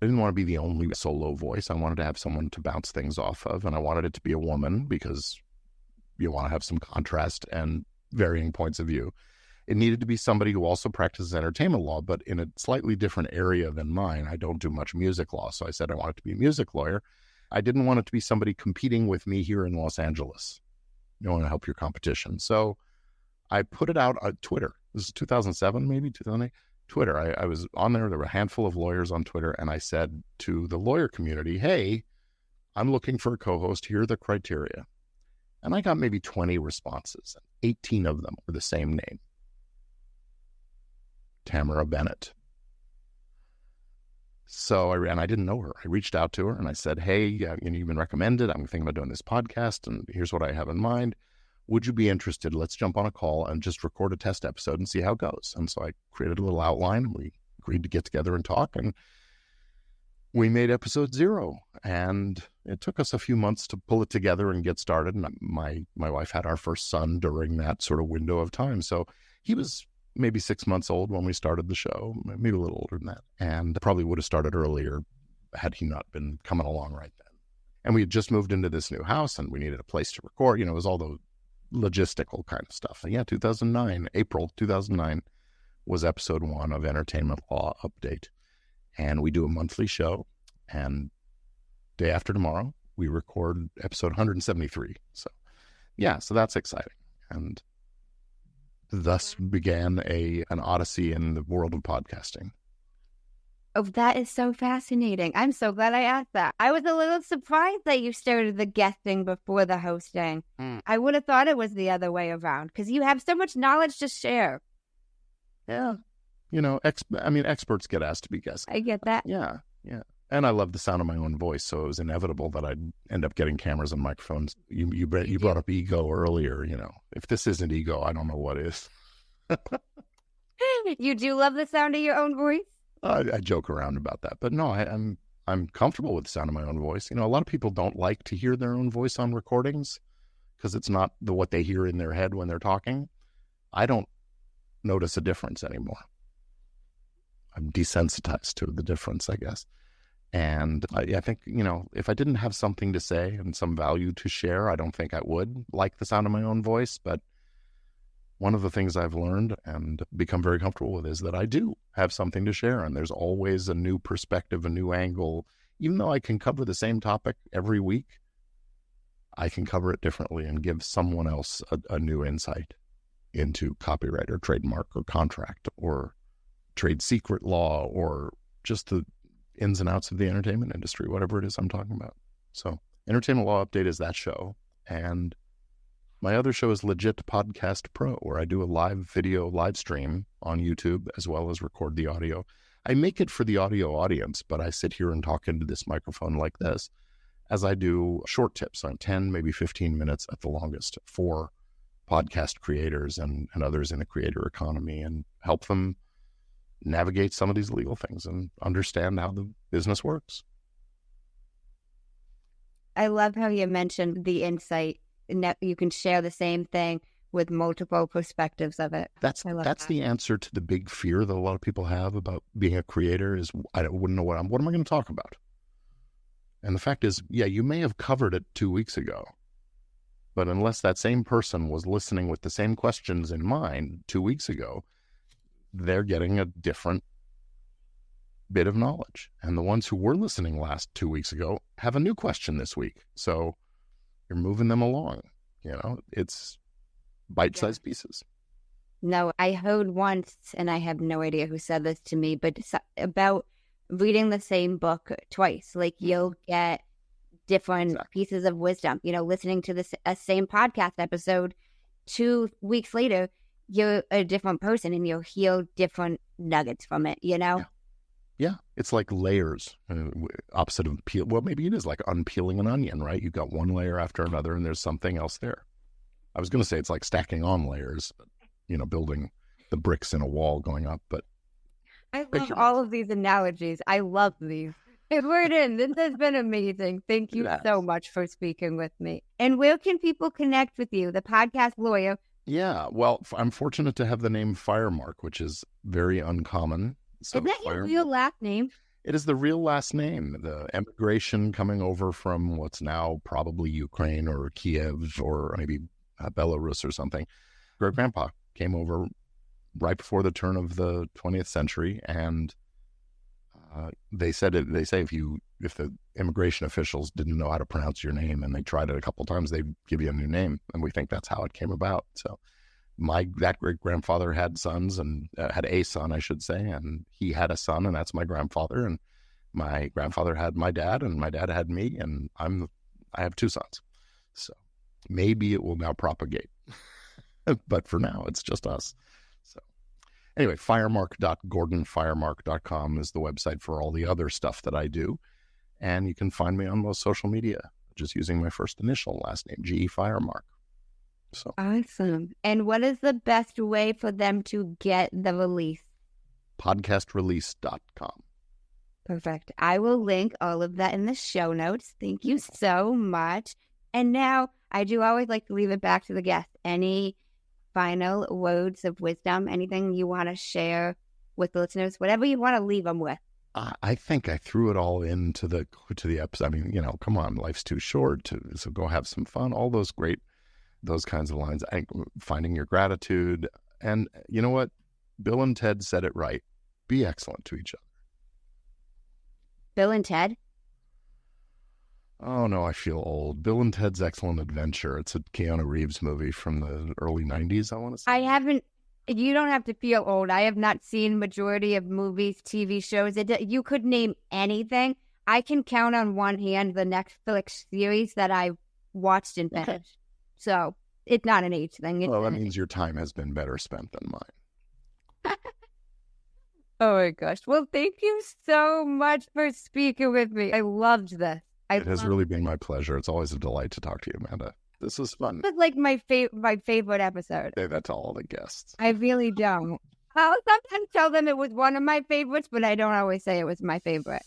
I didn't want to be the only solo voice. I wanted to have someone to bounce things off of, and I wanted it to be a woman because you want to have some contrast and varying points of view. It needed to be somebody who also practices entertainment law, but in a slightly different area than mine. I don't do much music law, so I said I wanted to be a music lawyer. I didn't want it to be somebody competing with me here in Los Angeles. You want to help your competition. So I put it out on Twitter. This is 2007, maybe 2008. Twitter. I was on there. There were a handful of lawyers on Twitter, and I said to the lawyer community, hey, I'm looking for a co-host. Here are the criteria. And I got maybe 20 responses. 18 of them were the same name. Tamara Bennett. So I didn't know her. I reached out to her and I said, hey, you've been recommended. I'm thinking about doing this podcast, and here's what I have in mind. Would you be interested? Let's jump on a call and just record a test episode and see how it goes. And so I created a little outline. We agreed to get together and talk, and we made episode 0. And it took us a few months to pull it together and get started. And my wife had our first son during that sort of window of time. So he was maybe 6 months old when we started the show, maybe a little older than that. And probably would have started earlier had he not been coming along right then. And we had just moved into this new house, and we needed a place to record. It was all the logistical kind of stuff. And 2009, April 2009 was episode 1 of Entertainment Law Update. And we do a monthly show, and day after tomorrow, we record episode 173. So that's exciting. And thus began an odyssey in the world of podcasting. Oh, that is so fascinating. I'm so glad I asked that. I was a little surprised that you started the guesting before the hosting. I would have thought it was the other way around because you have so much knowledge to share. Yeah. Experts get asked to be guests. I get that. Yeah. And I love the sound of my own voice, so it was inevitable that I'd end up getting cameras and microphones. You brought up ego earlier. If this isn't ego, I don't know what is. You do love the sound of your own voice? I joke around about that, but no, I'm comfortable with the sound of my own voice. A lot of people don't like to hear their own voice on recordings because it's not what they hear in their head when they're talking. I don't notice a difference anymore. I'm desensitized to the difference, I guess. And I think, if I didn't have something to say and some value to share, I don't think I would like the sound of my own voice. But one of the things I've learned and become very comfortable with is that I do have something to share. And there's always a new perspective, a new angle. Even though I can cover the same topic every week, I can cover it differently and give someone else a new insight into copyright or trademark or contract or trade secret law or just the ins and outs of the entertainment industry, whatever it is I'm talking about. So Entertainment Law Update is that show. And my other show is Legit Podcast Pro, where I do a live stream on YouTube as well as record the audio. I make it for the audio audience, but I sit here and talk into this microphone like this as I do short tips on 10, maybe 15 minutes at the longest for podcast creators and others in the creator economy and help them navigate some of these legal things and understand how the business works. I love how you mentioned the insight and that you can share the same thing with multiple perspectives of it. That's the answer to the big fear that a lot of people have about being a creator is I wouldn't know what am I going to talk about? And the fact is, you may have covered it 2 weeks ago, but unless that same person was listening with the same questions in mind 2 weeks ago, they're getting a different bit of knowledge. And the ones who were listening last 2 weeks ago have a new question this week. So you're moving them along. It's bite-sized pieces. No, I heard once, and I have no idea who said this to me, but it's about reading the same book twice. Like you'll get different pieces of wisdom, listening to the same podcast episode 2 weeks later, you're a different person and you'll hear different nuggets from it, Yeah, it's like layers, opposite of peel. Well, maybe it is like unpeeling an onion, right? You've got one layer after another and there's something else there. I was going to say it's like stacking on layers, but, building the bricks in a wall going up. But I love all of these analogies. I love these. Gordon, this has been amazing. Thank you so much for speaking with me. And where can people connect with you? The podcast lawyer, Yeah, well, I'm fortunate to have the name Firemark, which is very uncommon. So Is that your real last name? It is the real last name. The emigration coming over from what's now probably Ukraine or Kiev or maybe Belarus or something. Great grandpa came over right before the turn of the 20th century, and they say if the immigration officials didn't know how to pronounce your name and they tried it a couple times, they'd give you a new name, and we think that's how it came about. So that great grandfather had sons and had a son, I should say, and he had a son, and that's my grandfather. And my grandfather had my dad, and my dad had me, and I have two sons. So maybe it will now propagate, but for now it's just us. So anyway, gordonfiremark.com is the website for all the other stuff that I do, and you can find me on most social media just using my first initial last name, GE Firemark. So Awesome. And what is the best way for them to get the release? podcastrelease.com. Perfect. I will link all of that in the show notes. Thank you so much. And now I do always like to leave it back to the guest. Any final words of wisdom, anything you want to share with the listeners, whatever you want to leave them with? I think I threw it all into the episode. I mean, come on, life's too short, so go have some fun. All those kinds of lines. Finding your gratitude. And you know what? Bill and Ted said it right. Be excellent to each other. Bill and Ted? Oh, no, I feel old. Bill and Ted's Excellent Adventure. It's a Keanu Reeves movie from the early 90s, I want to say. You don't have to feel old. I have not seen majority of movies, TV shows. You could name anything. I can count on one hand the Netflix series that I watched and finished. Okay. So it's not an age thing. Well, that means your time has been better spent than mine. Oh my gosh. Well, thank you so much for speaking with me. I loved this. It has really been my pleasure. It's always a delight to talk to you, Amanda. This was fun. It's like my favorite episode. Say that to all the guests. I really don't. I'll sometimes tell them it was one of my favorites, but I don't always say it was my favorite.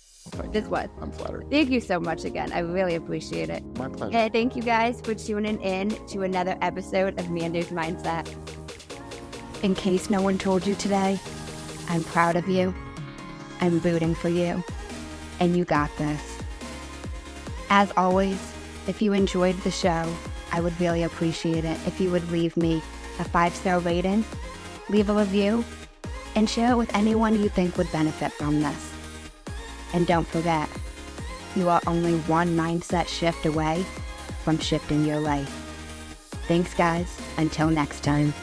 This was. I'm flattered. Thank you so much again. I really appreciate it. My pleasure. And thank you guys for tuning in to another episode of Manda's Mindset. In case no one told you today, I'm proud of you. I'm rooting for you. And you got this. As always, if you enjoyed the show, I would really appreciate it if you would leave me a 5-star rating, leave a review, and share it with anyone you think would benefit from this. And don't forget, you are only one mindset shift away from shifting your life. Thanks, guys. Until next time.